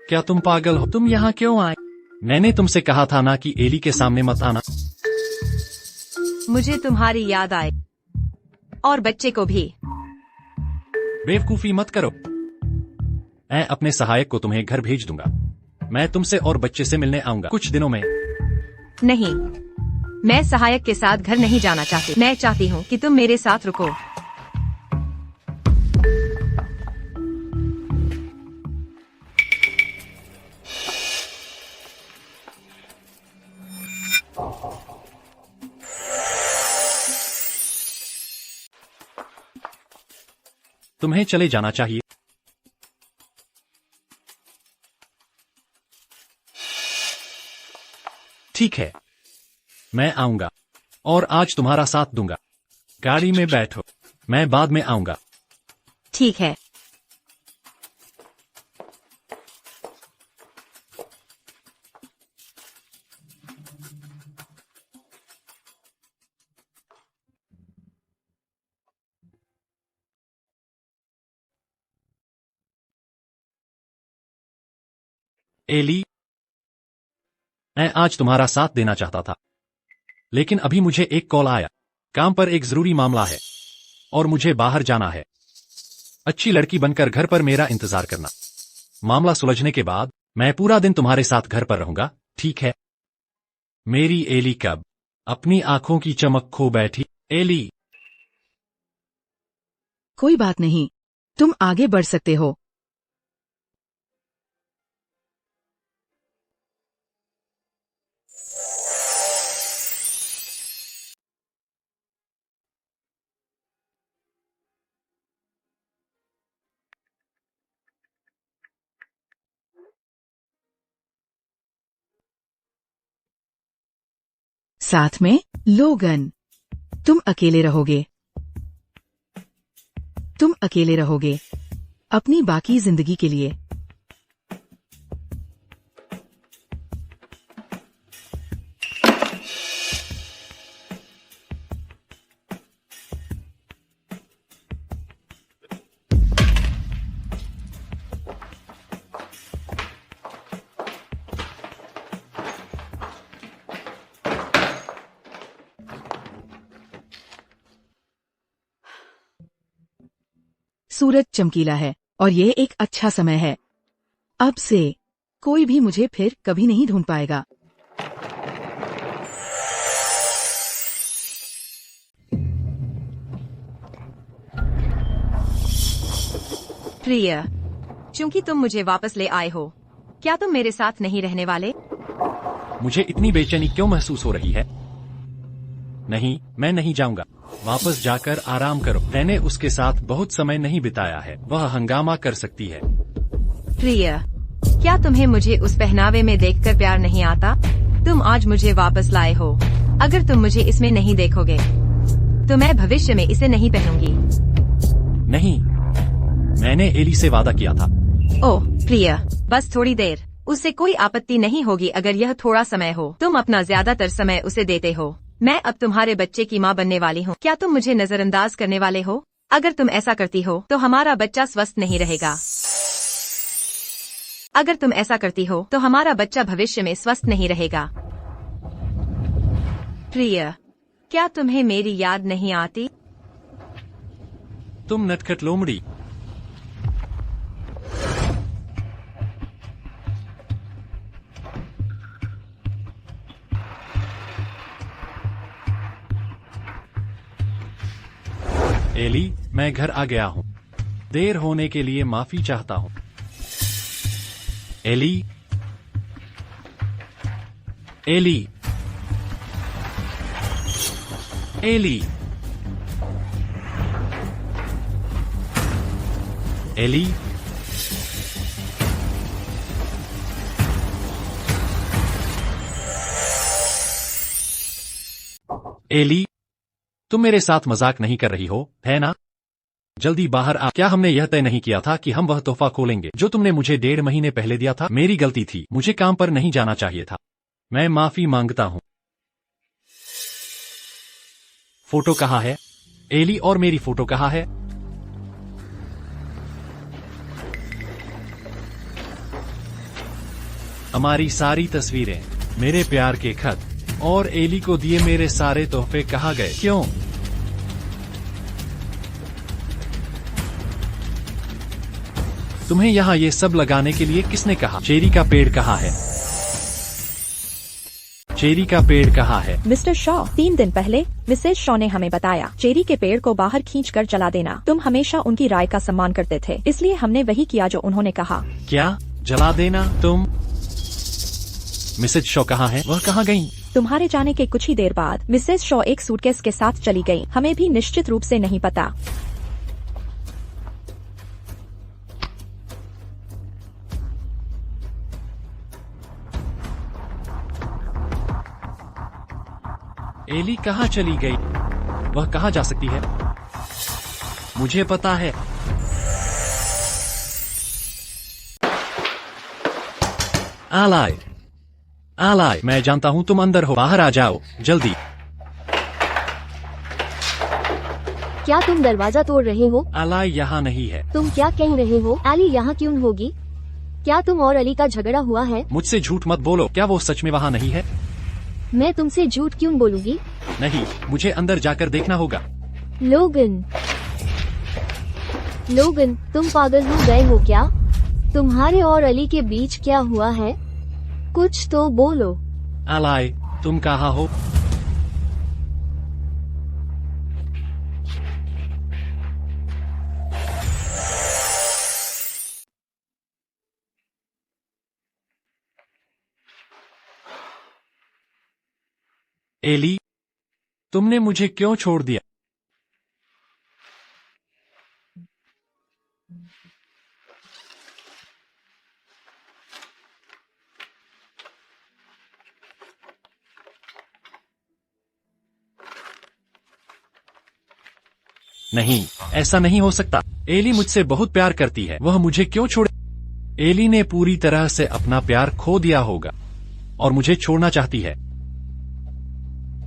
क्या तुम पागल हो? तुम यहाँ क्यों आए? मैंने तुमसे कहा था ना कि एली के सामने मत आना। मुझे तुम्हारी याद आए, और बच्चे को भी। बेवकूफी मत करो। मैं अपने सहायक को तुम्हें घर भेज दूंगा। मैं तुमसे और बच्चे से मिलने आऊंगा कुछ दिनों में। नहीं, मैं सहायक के साथ घर नहीं जाना चाहती। मैं चाहती हूँ कि तुम मेरे साथ रुको। तुम्हें चले जाना चाहिए। ठीक है, मैं आऊंगा और आज तुम्हारा साथ दूंगा। गाड़ी में बैठो, मैं बाद में आऊंगा। ठीक है। एली, मैं आज तुम्हारा साथ देना चाहता था, लेकिन अभी मुझे एक कॉल आया। काम पर एक जरूरी मामला है और मुझे बाहर जाना है। अच्छी लड़की बनकर घर पर मेरा इंतजार करना। मामला सुलझने के बाद मैं पूरा दिन तुम्हारे साथ घर पर रहूंगा, ठीक है? मेरी एली कब अपनी आंखों की चमक खो बैठी। एली, कोई बात नहीं, तुम आगे बढ़ सकते हो। साथ में लोगन, तुम अकेले रहोगे। तुम अकेले रहोगे अपनी बाकी जिंदगी के लिए। सूरज चमकीला है और ये एक अच्छा समय है। अब से कोई भी मुझे फिर कभी नहीं ढूंढ पाएगा। प्रिय, चूंकि तुम मुझे वापस ले आए हो, क्या तुम मेरे साथ नहीं रहने वाले? मुझे इतनी बेचैनी क्यों महसूस हो रही है? नहीं, मैं नहीं जाऊंगा। वापस जाकर आराम करो। मैंने उसके साथ बहुत समय नहीं बिताया है, वह हंगामा कर सकती है। प्रिय, क्या तुम्हें मुझे उस पहनावे में देखकर प्यार नहीं आता? तुम आज मुझे वापस लाए हो। अगर तुम मुझे इसमें नहीं देखोगे तो मैं भविष्य में इसे नहीं पहनूंगी। नहीं, मैंने एली से वादा किया था। ओह प्रिय, बस थोड़ी देर। उससे कोई आपत्ति नहीं होगी अगर यह थोड़ा समय हो। तुम अपना ज्यादातर समय उसे देते हो। मैं अब तुम्हारे बच्चे की माँ बनने वाली हूँ। क्या तुम मुझे नजरअंदाज करने वाले हो? अगर तुम ऐसा करती हो तो हमारा बच्चा स्वस्थ नहीं रहेगा। अगर तुम ऐसा करती हो तो हमारा बच्चा भविष्य में स्वस्थ नहीं रहेगा। प्रिय, क्या तुम्हें मेरी याद नहीं आती? तुम नटखट लोमड़ी। एली, मैं घर आ गया हूँ। देर होने के लिए माफी चाहता हूँ। Ellie, Ellie, Ellie, Ellie, Ellie, तुम मेरे साथ मजाक नहीं कर रही हो, है ना? जल्दी बाहर आ। क्या हमने यह तय नहीं किया था कि हम वह तोहफा खोलेंगे जो तुमने मुझे 1.5 महीने पहले दिया था? मेरी गलती थी, मुझे काम पर नहीं जाना चाहिए था। मैं माफी मांगता हूँ। फोटो कहाँ है? एली, और मेरी फोटो कहाँ है? हमारी सारी तस्वीरें, मेरे प्यार के खत और एली को दिए मेरे सारे तोहफे कहाँ गए? क्यों? तुम्हें यहाँ ये सब लगाने के लिए किसने कहा? चेरी का पेड़ कहाँ है? चेरी का पेड़ कहाँ है? मिस्टर शॉ, 3 दिन पहले मिसेज शॉ ने हमें बताया चेरी के पेड़ को बाहर खींचकर जला देना। तुम हमेशा उनकी राय का सम्मान करते थे, इसलिए हमने वही किया जो उन्होंने कहा। क्या जला देना? तुम? मिसेज शॉ कहाँ है? वह कहाँ गई? तुम्हारे जाने के कुछ ही देर बाद मिसेज शॉ एक सूटकेस के साथ चली गई। हमें भी निश्चित रूप से नहीं पता। एली कहाँ चली गई? वह कहाँ जा सकती है? मुझे पता है। आलाय, आलाय, मैं जानता हूँ तुम अंदर हो। बाहर आ जाओ, जल्दी। क्या तुम दरवाजा तोड़ रहे हो? आलाय यहाँ नहीं है। तुम क्या कह रहे हो? अली यहाँ क्यों होगी? क्या तुम और अली का झगड़ा हुआ है? मुझसे झूठ मत बोलो। क्या वो सच में वहाँ नहीं है? मैं तुमसे झूठ क्यों बोलूंगी? नहीं, मुझे अंदर जाकर देखना होगा। लोगन, लोगन, तुम पागल हो गए हो क्या? तुम्हारे और अली के बीच क्या हुआ है? कुछ तो बोलो। आलाय, तुम कहाँ हो? एली, तुमने मुझे क्यों छोड़ दिया? नहीं, ऐसा नहीं हो सकता। एली मुझसे बहुत प्यार करती है। वह मुझे क्यों छोड़े? एली ने पूरी तरह से अपना प्यार खो दिया होगा और मुझे छोड़ना चाहती है।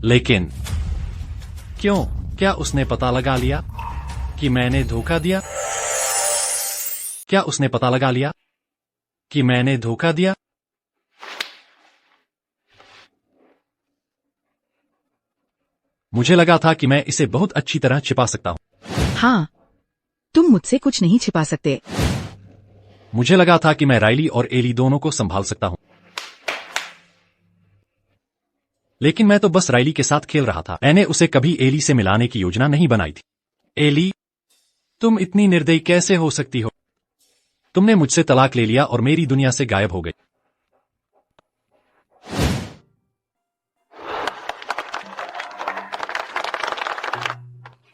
लेकिन क्यों? क्या उसने पता लगा लिया कि मैंने धोखा दिया? क्या उसने पता लगा लिया कि मैंने धोखा दिया? मुझे लगा था कि मैं इसे बहुत अच्छी तरह छिपा सकता हूँ। हाँ, तुम मुझसे कुछ नहीं छिपा सकते। मुझे लगा था कि मैं राइली और एली दोनों को संभाल सकता हूँ, लेकिन मैं तो बस राइली के साथ खेल रहा था। मैंने उसे कभी एली से मिलाने की योजना नहीं बनाई थी। एली, तुम इतनी निर्दयी कैसे हो सकती हो? तुमने मुझसे तलाक ले लिया और मेरी दुनिया से गायब हो गई।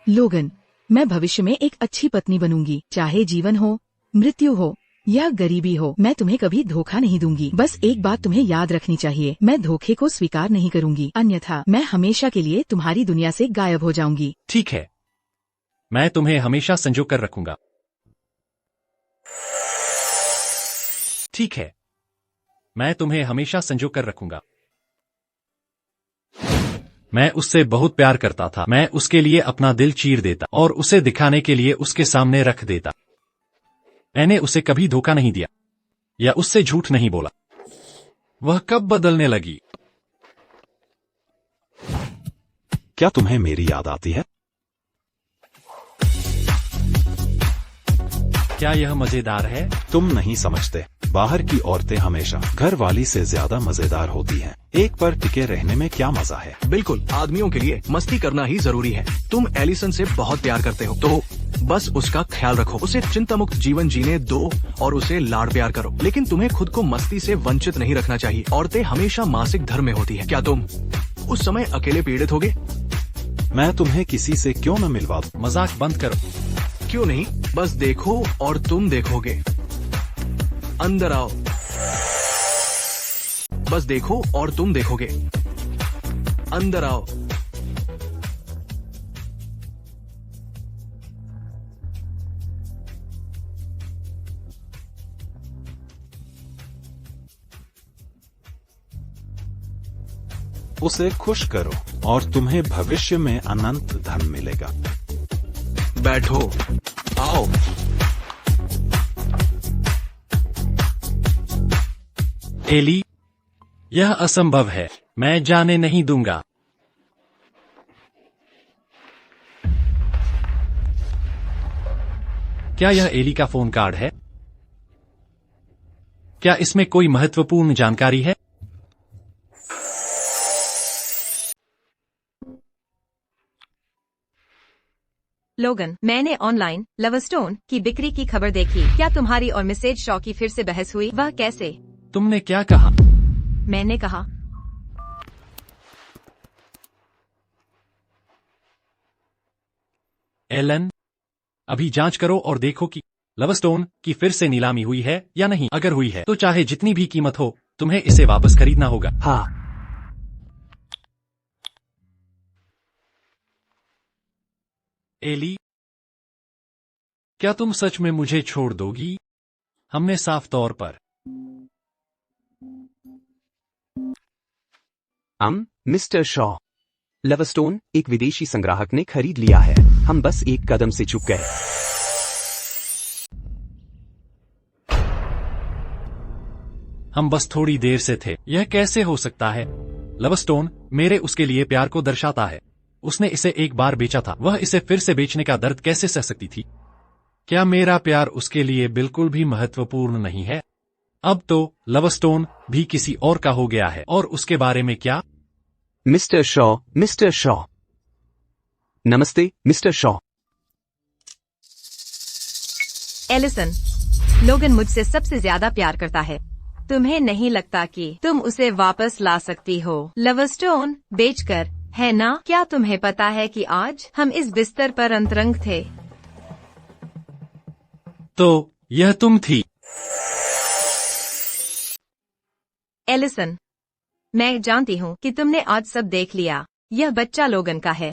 लोगन, मैं भविष्य में एक अच्छी पत्नी बनूंगी, चाहे जीवन हो, मृत्यु हो, या गरीबी हो, मैं तुम्हें कभी धोखा नहीं दूंगी। बस एक बात तुम्हें याद रखनी चाहिए, मैं धोखे को स्वीकार नहीं करूंगी, अन्यथा मैं हमेशा के लिए तुम्हारी दुनिया से गायब हो जाऊंगी। ठीक है, मैं तुम्हें हमेशा संजो कर रखूंगा। ठीक है, मैं तुम्हें हमेशा संजो कर रखूंगा। मैं उससे बहुत प्यार करता था। मैं उसके लिए अपना दिल चीर देता और उसे दिखाने के लिए उसके सामने रख देता। मैंने उसे कभी धोखा नहीं दिया या उससे झूठ नहीं बोला। वह कब बदलने लगी? क्या तुम्हें मेरी याद आती है? क्या यह मजेदार है? तुम नहीं समझते, बाहर की औरतें हमेशा घर वाली से ज्यादा मजेदार होती हैं। एक पर टिके रहने में क्या मजा है। बिल्कुल, आदमियों के लिए मस्ती करना ही जरूरी है। तुम एलिसन से बहुत प्यार करते हो तो बस उसका ख्याल रखो, उसे चिंता मुक्त जीवन जीने दो और उसे लाड़ प्यार करो। लेकिन तुम्हें खुद को मस्ती से वंचित नहीं रखना चाहिए। औरतें हमेशा मासिक धर्म में होती है। क्या तुम उस समय अकेले पीड़ित होगे? मैं तुम्हें किसी से क्यों न मिलवा दूं? मजाक बंद करो। क्यों नहीं, बस देखो और तुम देखोगे। अंदर आओ, बस देखो और तुम देखोगे। अंदर आओ। उसे खुश करो और तुम्हें भविष्य में अनंत धन मिलेगा। बैठो, आओ। एली, यह असंभव है। मैं जाने नहीं दूंगा। क्या यह एली का फोन कार्ड है? क्या इसमें कोई महत्वपूर्ण जानकारी है? लोगन, मैंने ऑनलाइन लवस्टोन की बिक्री की खबर देखी। क्या तुम्हारी और मिसेज शॉ की फिर से बहस हुई? वह कैसे? तुमने क्या कहा? मैंने कहा एलन, अभी जांच करो और देखो कि लवस्टोन की फिर से नीलामी हुई है या नहीं। अगर हुई है तो चाहे जितनी भी कीमत हो, तुम्हें इसे वापस खरीदना होगा। हाँ। एली, क्या तुम सच में मुझे छोड़ दोगी? हमने साफ तौर पर मिस्टर शॉ, लवस्टोन एक विदेशी संग्राहक ने खरीद लिया है। हम बस एक कदम से चूक गए। हम बस थोड़ी देर से थे। यह कैसे हो सकता है? लवस्टोन मेरे उसके लिए प्यार को दर्शाता है। उसने इसे एक बार बेचा था। वह इसे फिर से बेचने का दर्द कैसे सह सकती थी? क्या मेरा प्यार उसके लिए बिल्कुल भी महत्वपूर्ण नहीं है? अब तो लवस्टोन भी किसी और का हो गया है। और उसके बारे में क्या? मिस्टर शॉ। नमस्ते, मिस्टर शॉ। एलिसन, लोगन मुझसे सबसे ज्यादा प्यार करता है। तुम्हें नहीं लगता कि तुम उसे वापस ला सकती हो? लवस्टोन बेचकर, है ना? क्या तुम्हें पता है कि आज हम इस बिस्तर पर अंतरंग थे? तो यह तुम थी? एलिसन, मैं जानती हूँ कि तुमने आज सब देख लिया। यह बच्चा लोगन का है।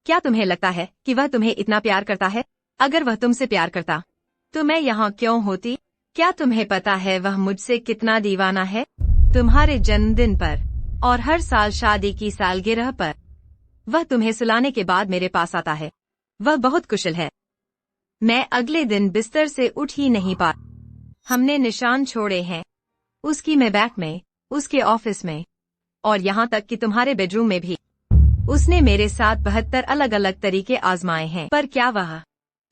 क्या तुम्हें लगता है कि वह तुम्हें इतना प्यार करता है? अगर वह तुमसे प्यार करता तो मैं यहाँ क्यों होती? क्या तुम्हें पता है वह मुझसे कितना दीवाना है? तुम्हारे जन्मदिन पर और हर साल शादी की सालगिरह पर वह तुम्हें सुलाने के बाद मेरे पास आता है। वह बहुत कुशल है। मैं अगले दिन बिस्तर से उठ ही नहीं पा। हमने निशान छोड़े हैं, उसकी में बैग में, उसके ऑफिस में और यहाँ तक कि तुम्हारे बेडरूम में भी। उसने मेरे साथ 72 अलग अलग तरीके आजमाए हैं। पर क्या वह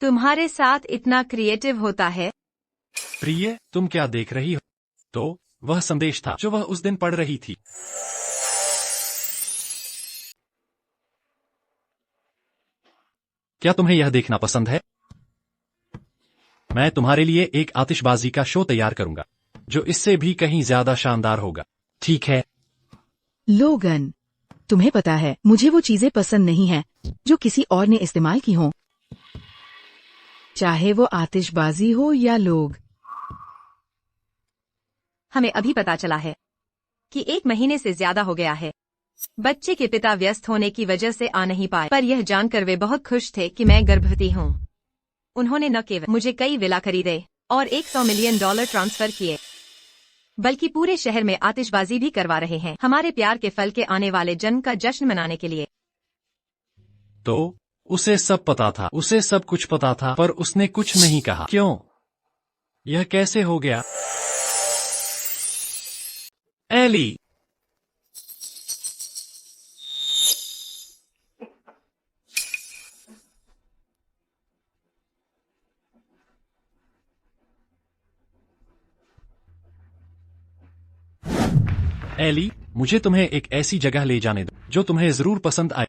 तुम्हारे साथ इतना क्रिएटिव होता है? प्रिय, तुम क्या देख रही हो? तो वह संदेश था जो वह उस दिन पढ़ रही थी। क्या तुम्हें यह देखना पसंद है? मैं तुम्हारे लिए एक आतिशबाजी का शो तैयार करूंगा जो इससे भी कहीं ज्यादा शानदार होगा। ठीक है? लोगन, तुम्हें पता है मुझे वो चीजें पसंद नहीं हैं जो किसी और ने इस्तेमाल की हों, चाहे वो आतिशबाजी हो या लोग। हमें अभी पता चला है कि 1 महीने से ज्यादा हो गया है। बच्चे के पिता व्यस्त होने की वजह से आ नहीं पाए, पर यह जानकर वे बहुत खुश थे कि मैं गर्भवती हूँ। उन्होंने न केवल मुझे कई विला खरीदे और $100 मिलियन ट्रांसफर किए, बल्कि पूरे शहर में आतिशबाजी भी करवा रहे हैं हमारे प्यार के फल के आने वाले जन्म का जश्न मनाने के लिए। तो उसे सब पता था, उसे सब कुछ पता था, पर उसने कुछ नहीं कहा। क्यों? यह कैसे हो गया? एली, एली, मुझे तुम्हें एक ऐसी जगह ले जाने दो जो तुम्हें जरूर पसंद आए।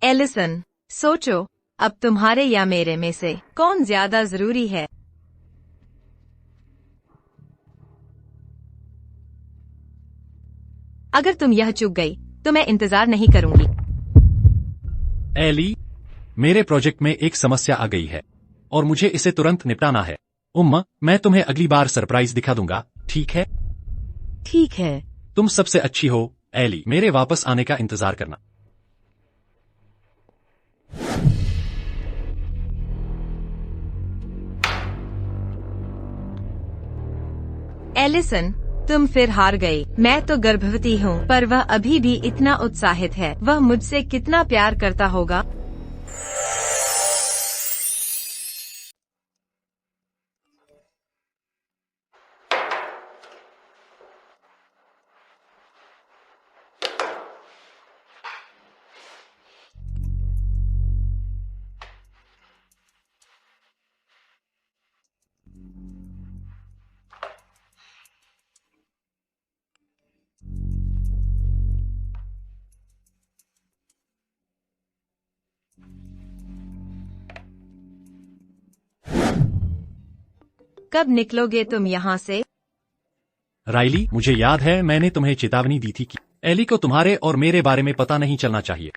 एलिसन, सोचो, अब तुम्हारे या मेरे में से कौन ज्यादा जरूरी है? अगर तुम यह चूक गई तो मैं इंतजार नहीं करूंगी। एली, मेरे प्रोजेक्ट में एक समस्या आ गई है और मुझे इसे तुरंत निपटाना है। मैं तुम्हें अगली बार सरप्राइज दिखा दूंगा, ठीक है? ठीक है। तुम सबसे अच्छी हो, एली। मेरे वापस आने का इंतजार करना। एलिसन, तुम फिर हार गई। मैं तो गर्भवती हूँ, पर वह अभी भी इतना उत्साहित है। वह मुझसे कितना प्यार करता होगा। कब निकलोगे तुम यहाँ से? राइली, मुझे याद है मैंने तुम्हें चेतावनी दी थी कि एली को तुम्हारे और मेरे बारे में पता नहीं चलना चाहिए।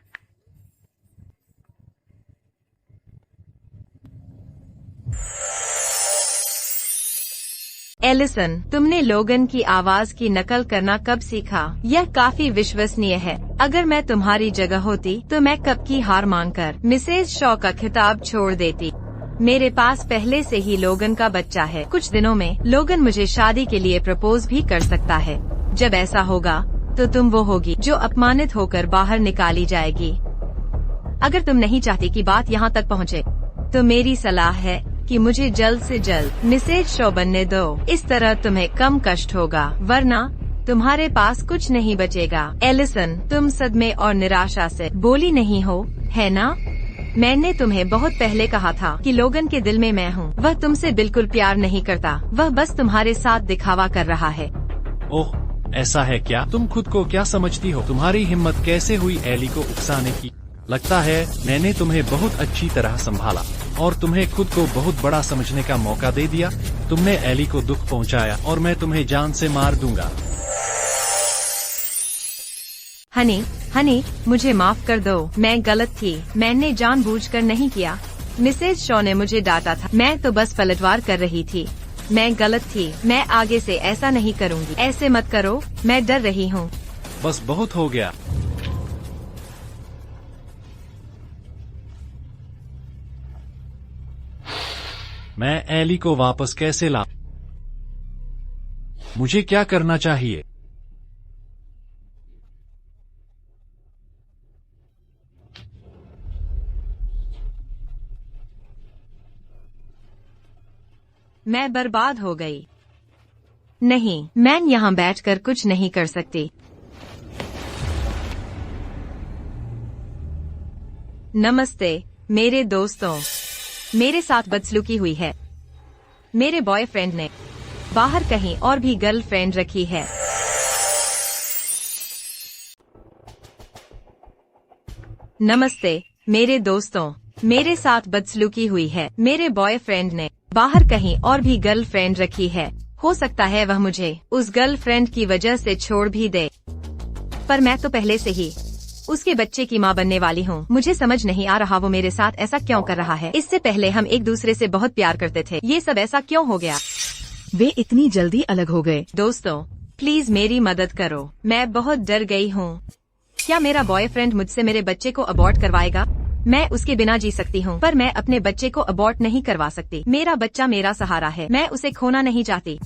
एलिसन, तुमने लोगन की आवाज की नकल करना कब सीखा? यह काफी विश्वसनीय है। अगर मैं तुम्हारी जगह होती तो मैं कब की हार मानकर मिसेज शॉ का खिताब छोड़ देती। मेरे पास पहले से ही लोगन का बच्चा है। कुछ दिनों में लोगन मुझे शादी के लिए प्रपोज भी कर सकता है। जब ऐसा होगा तो तुम वो होगी जो अपमानित होकर बाहर निकाली जाएगी। अगर तुम नहीं चाहती कि बात यहाँ तक पहुँचे, तो मेरी सलाह है कि मुझे जल्द से जल्द मिसेज शॉ बनने दो। इस तरह तुम्हें कम कष्ट होगा, वरना तुम्हारे पास कुछ नहीं बचेगा। एलिसन, तुम सदमे और निराशा से बोली नहीं हो, है ना? मैंने तुम्हें बहुत पहले कहा था कि लोगन के दिल में मैं हूँ। वह तुमसे बिल्कुल प्यार नहीं करता, वह बस तुम्हारे साथ दिखावा कर रहा है। ओह, ऐसा है क्या? तुम खुद को क्या समझती हो? तुम्हारी हिम्मत कैसे हुई एली को उकसाने की? लगता है मैंने तुम्हें बहुत अच्छी तरह संभाला और तुम्हें खुद को बहुत बड़ा समझने का मौका दे दिया। तुमने एली को दुख पहुंचाया और मैं तुम्हें जान से मार दूंगा। हनी, मुझे माफ कर दो। मैं गलत थी। मैंने जानबूझकर नहीं किया। मिसेज शॉ ने मुझे डांटा था। मैं तो बस पलटवार कर रही थी। मैं गलत थी। मैं आगे से ऐसा नहीं करूँगी। ऐसे मत करो, मैं डर रही हूँ। बस बहुत हो गया। मैं एली को वापस कैसे लाऊं? मुझे क्या करना चाहिए? मैं बर्बाद हो गई। नहीं, मैं यहाँ बैठकर कुछ नहीं कर सकती। नमस्ते मेरे दोस्तों, मेरे साथ बदसलूकी हुई है। मेरे बॉयफ्रेंड ने बाहर कहीं और भी गर्लफ्रेंड रखी है। नमस्ते मेरे दोस्तों, मेरे साथ बदसलूकी हुई है। मेरे बॉयफ्रेंड ने बाहर कहीं और भी गर्लफ्रेंड रखी है। हो सकता है वह मुझे उस गर्लफ्रेंड की वजह से छोड़ भी दे, पर मैं तो पहले से ही उसके बच्चे की माँ बनने वाली हूँ। मुझे समझ नहीं आ रहा वो मेरे साथ ऐसा क्यों कर रहा है। इससे पहले हम एक दूसरे से बहुत प्यार करते थे। ये सब ऐसा क्यों हो गया? वे इतनी जल्दी अलग हो गए। दोस्तों प्लीज मेरी मदद करो, मैं बहुत डर गई हूँ। क्या मेरा बॉयफ्रेंड मुझसे मेरे बच्चे को अबॉर्ट करवाएगा? मैं उसके बिना जी सकती हूँ, पर मैं अपने बच्चे को अबॉर्ट नहीं करवा सकती। मेरा बच्चा मेरा सहारा है, मैं उसे खोना नहीं चाहती।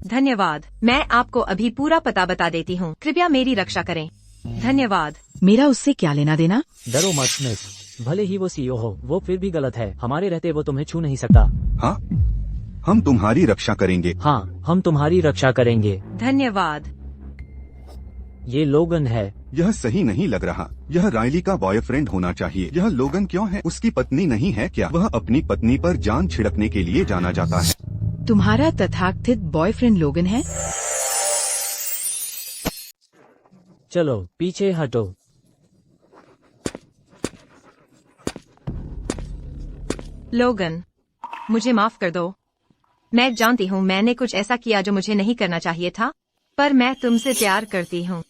धन्यवाद, मैं आपको अभी पूरा पता बता देती हूँ, कृपया मेरी रक्षा करें। धन्यवाद। मेरा उससे क्या लेना देना? डरो मत मिस, भले ही वो सीईओ हो, वो फिर भी गलत है। हमारे रहते वो तुम्हें छू नहीं सकता। हाँ, हम तुम्हारी रक्षा करेंगे। हाँ, हम तुम्हारी रक्षा करेंगे। धन्यवाद। ये लोगन है। यह सही नहीं लग रहा। यह राइली का बॉयफ्रेंड होना चाहिए। यह लोगन क्यों है? उसकी पत्नी नहीं है क्या? वह अपनी पत्नी पर जान छिड़कने के लिए जाना जाता है। तुम्हारा तथाकथित बॉयफ्रेंड लोगन है? चलो पीछे हटो। लोगन, मुझे माफ कर दो। मैं जानती हूँ मैंने कुछ ऐसा किया जो मुझे नहीं करना चाहिए था, पर मैं तुमसे प्यार करती हूँ।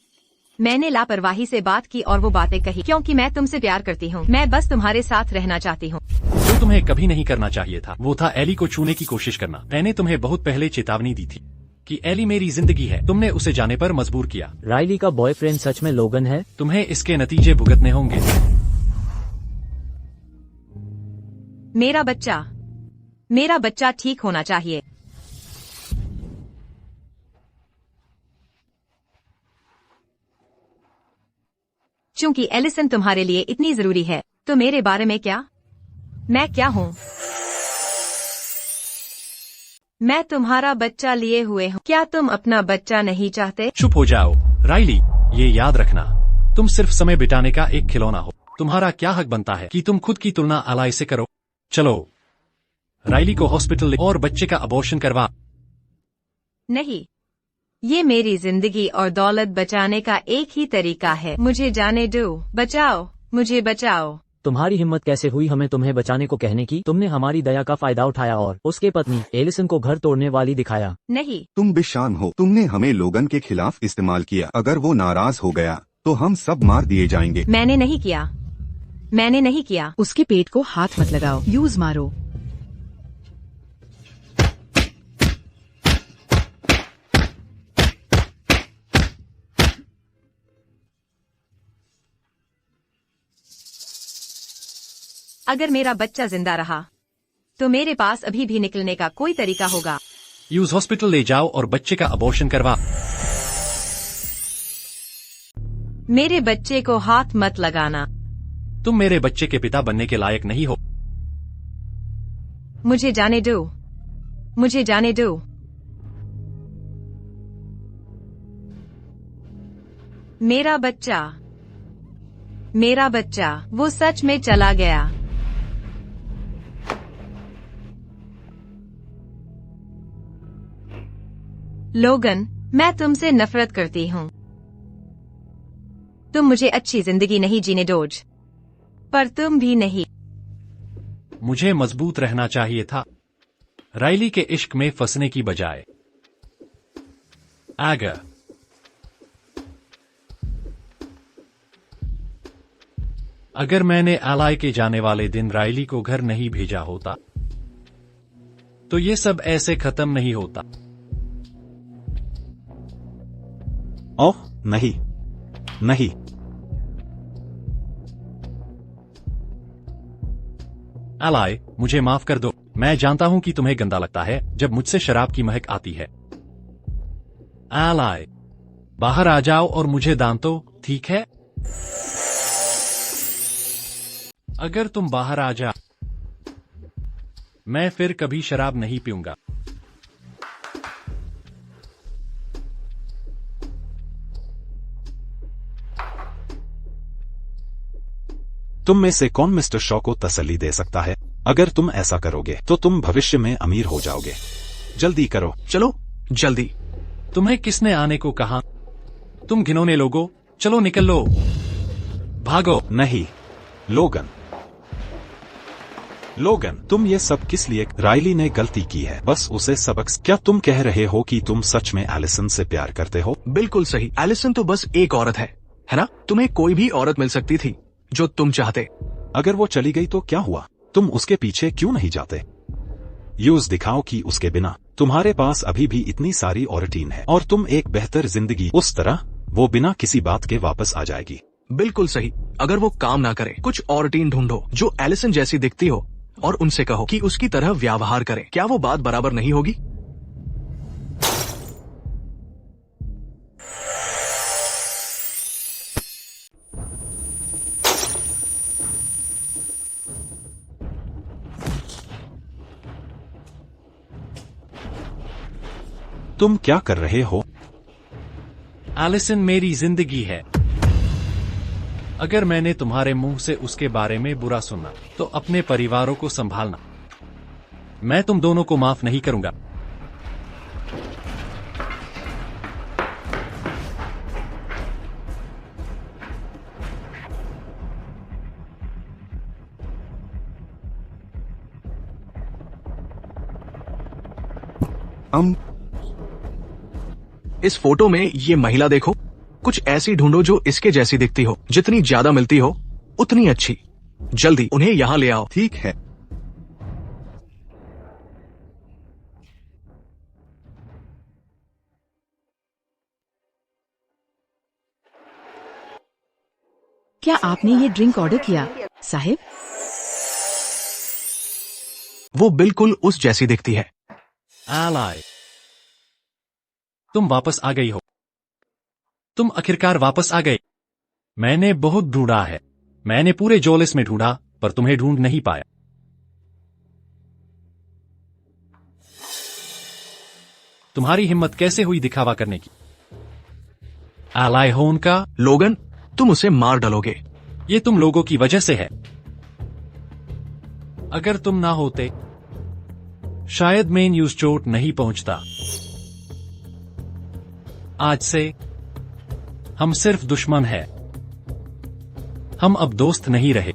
मैंने लापरवाही से बात की और वो बातें कही क्योंकि मैं तुमसे प्यार करती हूँ। मैं बस तुम्हारे साथ रहना चाहती हूँ। जो तुम्हें कभी नहीं करना चाहिए था वो था एली को छूने की कोशिश करना। मैंने तुम्हें बहुत पहले चेतावनी दी थी कि एली मेरी जिंदगी है। तुमने उसे जाने पर मजबूर किया। राइली का बॉयफ्रेंड सच में लोगन है? तुम्हें इसके नतीजे भुगतने होंगे। मेरा बच्चा ठीक होना चाहिए। चूंकि एलिसन तुम्हारे लिए इतनी जरूरी है, तो मेरे बारे में क्या? मैं क्या हूँ? मैं तुम्हारा बच्चा लिए हुए हूँ। क्या तुम अपना बच्चा नहीं चाहते? चुप हो जाओ राइली, ये याद रखना, तुम सिर्फ समय बिताने का एक खिलौना हो। तुम्हारा क्या हक बनता है कि तुम खुद की तुलना अलाई से करो? चलो राइली को हॉस्पिटल ले और बच्चे का अबॉर्शन करवा। नहीं, ये मेरी जिंदगी और दौलत बचाने का एक ही तरीका है। मुझे जाने दो। बचाओ, मुझे बचाओ। तुम्हारी हिम्मत कैसे हुई हमें तुम्हें बचाने को कहने की? तुमने हमारी दया का फायदा उठाया और उसके पत्नी एलिसन को घर तोड़ने वाली दिखाया। नहीं, तुम बेशान हो। तुमने हमें लोगन के खिलाफ इस्तेमाल किया। अगर वो नाराज हो गया तो हम सब मार दिए जाएंगे। मैंने नहीं किया। उसके पेट को हाथ मत लगाओ, यूज मारो। अगर मेरा बच्चा जिंदा रहा तो मेरे पास अभी भी निकलने का कोई तरीका होगा। यूज हॉस्पिटल ले जाओ और बच्चे का अबॉर्शन करवा। मेरे बच्चे को हाथ मत लगाना। तुम मेरे बच्चे के पिता बनने के लायक नहीं हो। मुझे जाने दो, मुझे जाने दो। मेरा बच्चा, वो सच में चला गया। लोगन, मैं तुमसे नफरत करती हूँ। तुम मुझे अच्छी जिंदगी नहीं जीने दोगे, पर तुम भी नहीं। मुझे मजबूत रहना चाहिए था, राइली के इश्क में फंसने की बजाय। आगा अगर मैंने एलाई के जाने वाले दिन राइली को घर नहीं भेजा होता तो ये सब ऐसे खत्म नहीं होता। ओह नहीं, नहीं। एलाई, मुझे माफ कर दो। मैं जानता हूं कि तुम्हें गंदा लगता है जब मुझसे शराब की महक आती है। एलाई, बाहर आ जाओ और मुझे दांतो, ठीक है? अगर तुम बाहर आ जा, मैं फिर कभी शराब नहीं पीऊंगा। तुम में से कौन मिस्टर शॉ को तसल्ली दे सकता है? अगर तुम ऐसा करोगे तो तुम भविष्य में अमीर हो जाओगे। जल्दी करो। चलो जल्दी। तुम्हें किसने आने को कहा? तुम घिनौने लोगों, चलो निकल लो, भागो। नहीं, लोगन, तुम ये सब किस लिए? राइली ने गलती की है, बस उसे सबक। क्या तुम कह रहे हो कि तुम सच में एलिसन से प्यार करते हो? बिल्कुल सही। एलिसन तो बस एक औरत है ना? तुम्हें कोई भी औरत मिल सकती थी जो तुम चाहते। अगर वो चली गई तो क्या हुआ? तुम उसके पीछे क्यों नहीं जाते? यूज दिखाओ कि उसके बिना तुम्हारे पास अभी भी इतनी सारी और टीन है और तुम एक बेहतर जिंदगी, उस तरह वो बिना किसी बात के वापस आ जाएगी। बिल्कुल सही। अगर वो काम ना करे, कुछ और टीन ढूंढो जो एलिसन जैसी दिखती हो और उनसे कहो कि उसकी तरह व्यवहार करें। क्या वो बात बराबर नहीं होगी? तुम क्या कर रहे हो? एलिसन मेरी जिंदगी है। अगर मैंने तुम्हारे मुंह से उसके बारे में बुरा सुना तो अपने परिवारों को संभालना। मैं तुम दोनों को माफ नहीं करूंगा। इस फोटो में ये महिला देखो। कुछ ऐसी ढूंढो जो इसके जैसी दिखती हो। जितनी ज्यादा मिलती हो उतनी अच्छी। जल्दी उन्हें यहाँ ले आओ। ठीक है। क्या आपने ये ड्रिंक ऑर्डर किया, साहिब? वो बिल्कुल उस जैसी दिखती है। एलाई, तुम वापस आ गई हो। तुम आखिरकार वापस आ गए। मैंने बहुत ढूंढा है। मैंने पूरे जोलिस में ढूंढा पर तुम्हें ढूंढ नहीं पाया। तुम्हारी हिम्मत कैसे हुई दिखावा करने की? एलाई हो उनका। लोगन, तुम उसे मार डालोगे। ये तुम लोगों की वजह से है। अगर तुम ना होते शायद मेन न्यूज चोट नहीं पहुंचता। आज से हम सिर्फ दुश्मन हैं। हम अब दोस्त नहीं रहे।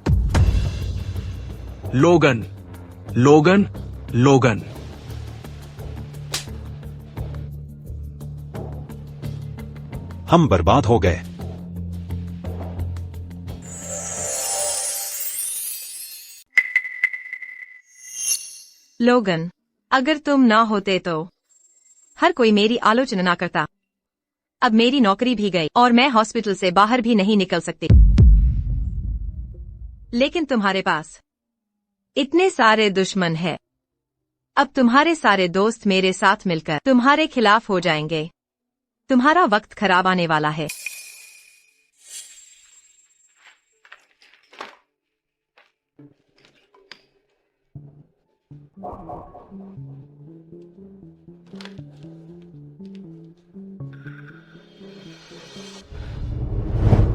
लोगन, लोगन, लोगन। हम बर्बाद हो गए। लोगन, अगर तुम ना होते तो हर कोई मेरी आलोचना ना करता। अब मेरी नौकरी भी गई और मैं हॉस्पिटल से बाहर भी नहीं निकल सकती। लेकिन तुम्हारे पास इतने सारे दुश्मन हैं। अब तुम्हारे सारे दोस्त मेरे साथ मिलकर तुम्हारे खिलाफ हो जाएंगे। तुम्हारा वक्त खराब आने वाला है।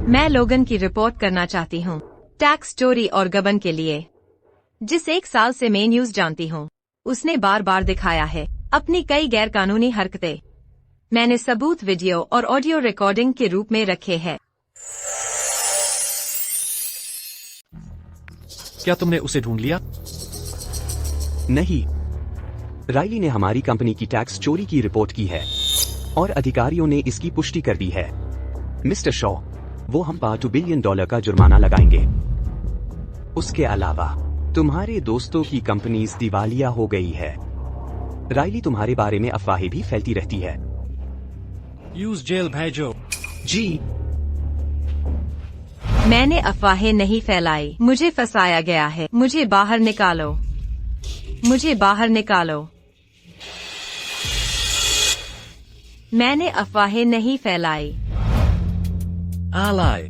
मैं लोगन की रिपोर्ट करना चाहती हूँ टैक्स चोरी और गबन के लिए। जिस 1 साल से मैं न्यूज जानती हूँ उसने बार बार दिखाया है अपनी कई गैर कानूनी हरकतें। मैंने सबूत वीडियो और ऑडियो रिकॉर्डिंग के रूप में रखे हैं। क्या तुमने उसे ढूंढ लिया? नहीं, राइली ने हमारी कंपनी की टैक्स चोरी की रिपोर्ट की है और अधिकारियों ने इसकी पुष्टि कर दी है। मिस्टर शॉ, वो हम $2 बिलियन का जुर्माना लगाएंगे। उसके अलावा तुम्हारे दोस्तों की कंपनीज दिवालिया हो गई है। राइली तुम्हारे बारे में अफवाहें भी फैलती रहती है। यूज जेल भेजो। जी, मैंने अफवाहें नहीं फैलाई। मुझे फंसाया गया है। मुझे बाहर निकालो। मुझे बाहर निकालो। मैंने अफवाहें नहीं फैलाई। एलाई,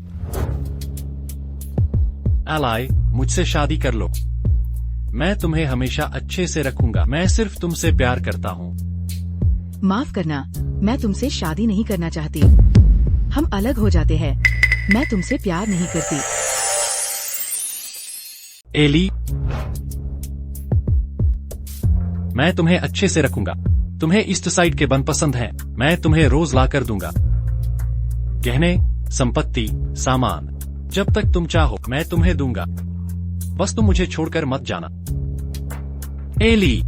एलाई, मुझसे शादी कर लो। मैं तुम्हें हमेशा अच्छे से रखूंगा। मैं सिर्फ तुमसे प्यार करता हूँ। माफ करना, मैं तुमसे शादी नहीं करना चाहती। हम अलग हो जाते हैं। मैं तुमसे प्यार नहीं करती। एली, मैं तुम्हें अच्छे से रखूंगा। तुम्हें ईस्ट साइड के बन पसंद हैं। मैं तुम्हें रोज ला कर दूंगा। गहने, संपत्ति, सामान, जब तक तुम चाहो मैं तुम्हें दूंगा। बस तुम मुझे छोड़कर मत जाना। एली,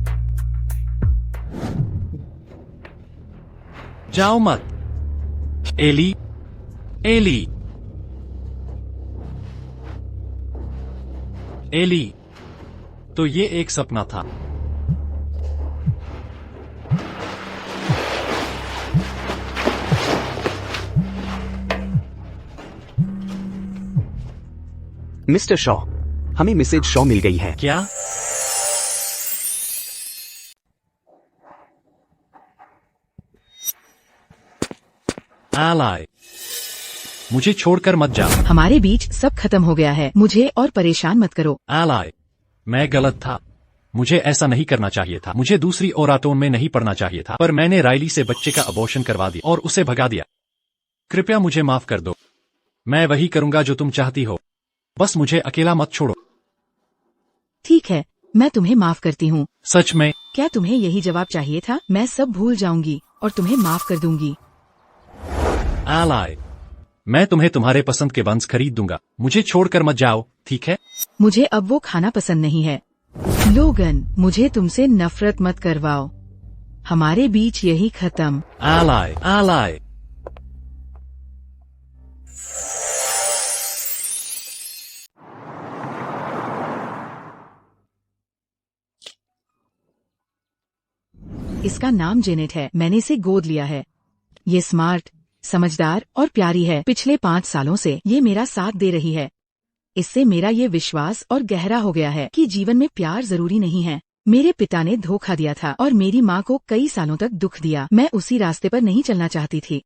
जाओ मत। एली, एली, एली, तो ये एक सपना था। मिस्टर शॉ, हमें मिसेज शॉ मिल गई है। क्या? एलाई, मुझे छोड़कर मत जाओ। हमारे बीच सब खत्म हो गया है, मुझे और परेशान मत करो। एलाई, मैं गलत था। मुझे ऐसा नहीं करना चाहिए था। मुझे दूसरी ओराटोन में नहीं पढ़ना चाहिए था, पर मैंने राइली से बच्चे का अबॉर्शन करवा दिया और उसे भगा दिया। कृपया मुझे माफ कर दो। मैं वही करूंगा जो तुम चाहती हो। बस मुझे अकेला मत छोड़ो। ठीक है, मैं तुम्हें माफ करती हूँ। सच में? क्या तुम्हें यही जवाब चाहिए था? मैं सब भूल जाऊंगी और तुम्हें माफ कर दूंगी। एलाई, मैं तुम्हें तुम्हारे पसंद के बंस खरीद दूंगा। मुझे छोड़कर मत जाओ, ठीक है? मुझे अब वो खाना पसंद नहीं है। लोगन, मुझे तुमसे नफरत मत करवाओ। हमारे बीच यही खत्म। Ally, ally. इसका नाम जेनेट है। मैंने इसे गोद लिया है। ये स्मार्ट, समझदार और प्यारी है। पिछले 5 सालों से ये मेरा साथ दे रही है। इससे मेरा ये विश्वास और गहरा हो गया है कि जीवन में प्यार जरूरी नहीं है। मेरे पिता ने धोखा दिया था और मेरी माँ को कई सालों तक दुख दिया। मैं उसी रास्ते पर नहीं चलना चाहती थी,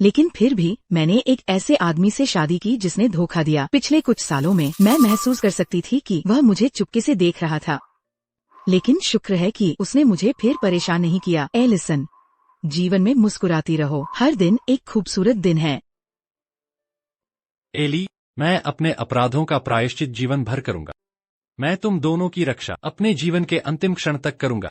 लेकिन फिर भी मैंने एक ऐसे आदमी से शादी की जिसने धोखा दिया। पिछले कुछ सालों में मैं महसूस कर सकती थी कि वह मुझे चुपके से देख रहा था, लेकिन शुक्र है कि उसने मुझे फिर परेशान नहीं किया। एलिसन, जीवन में मुस्कुराती रहो। हर दिन एक खूबसूरत दिन है। एली, मैं अपने अपराधों का प्रायश्चित जीवन भर करूंगा। मैं तुम दोनों की रक्षा अपने जीवन के अंतिम क्षण तक करूंगा।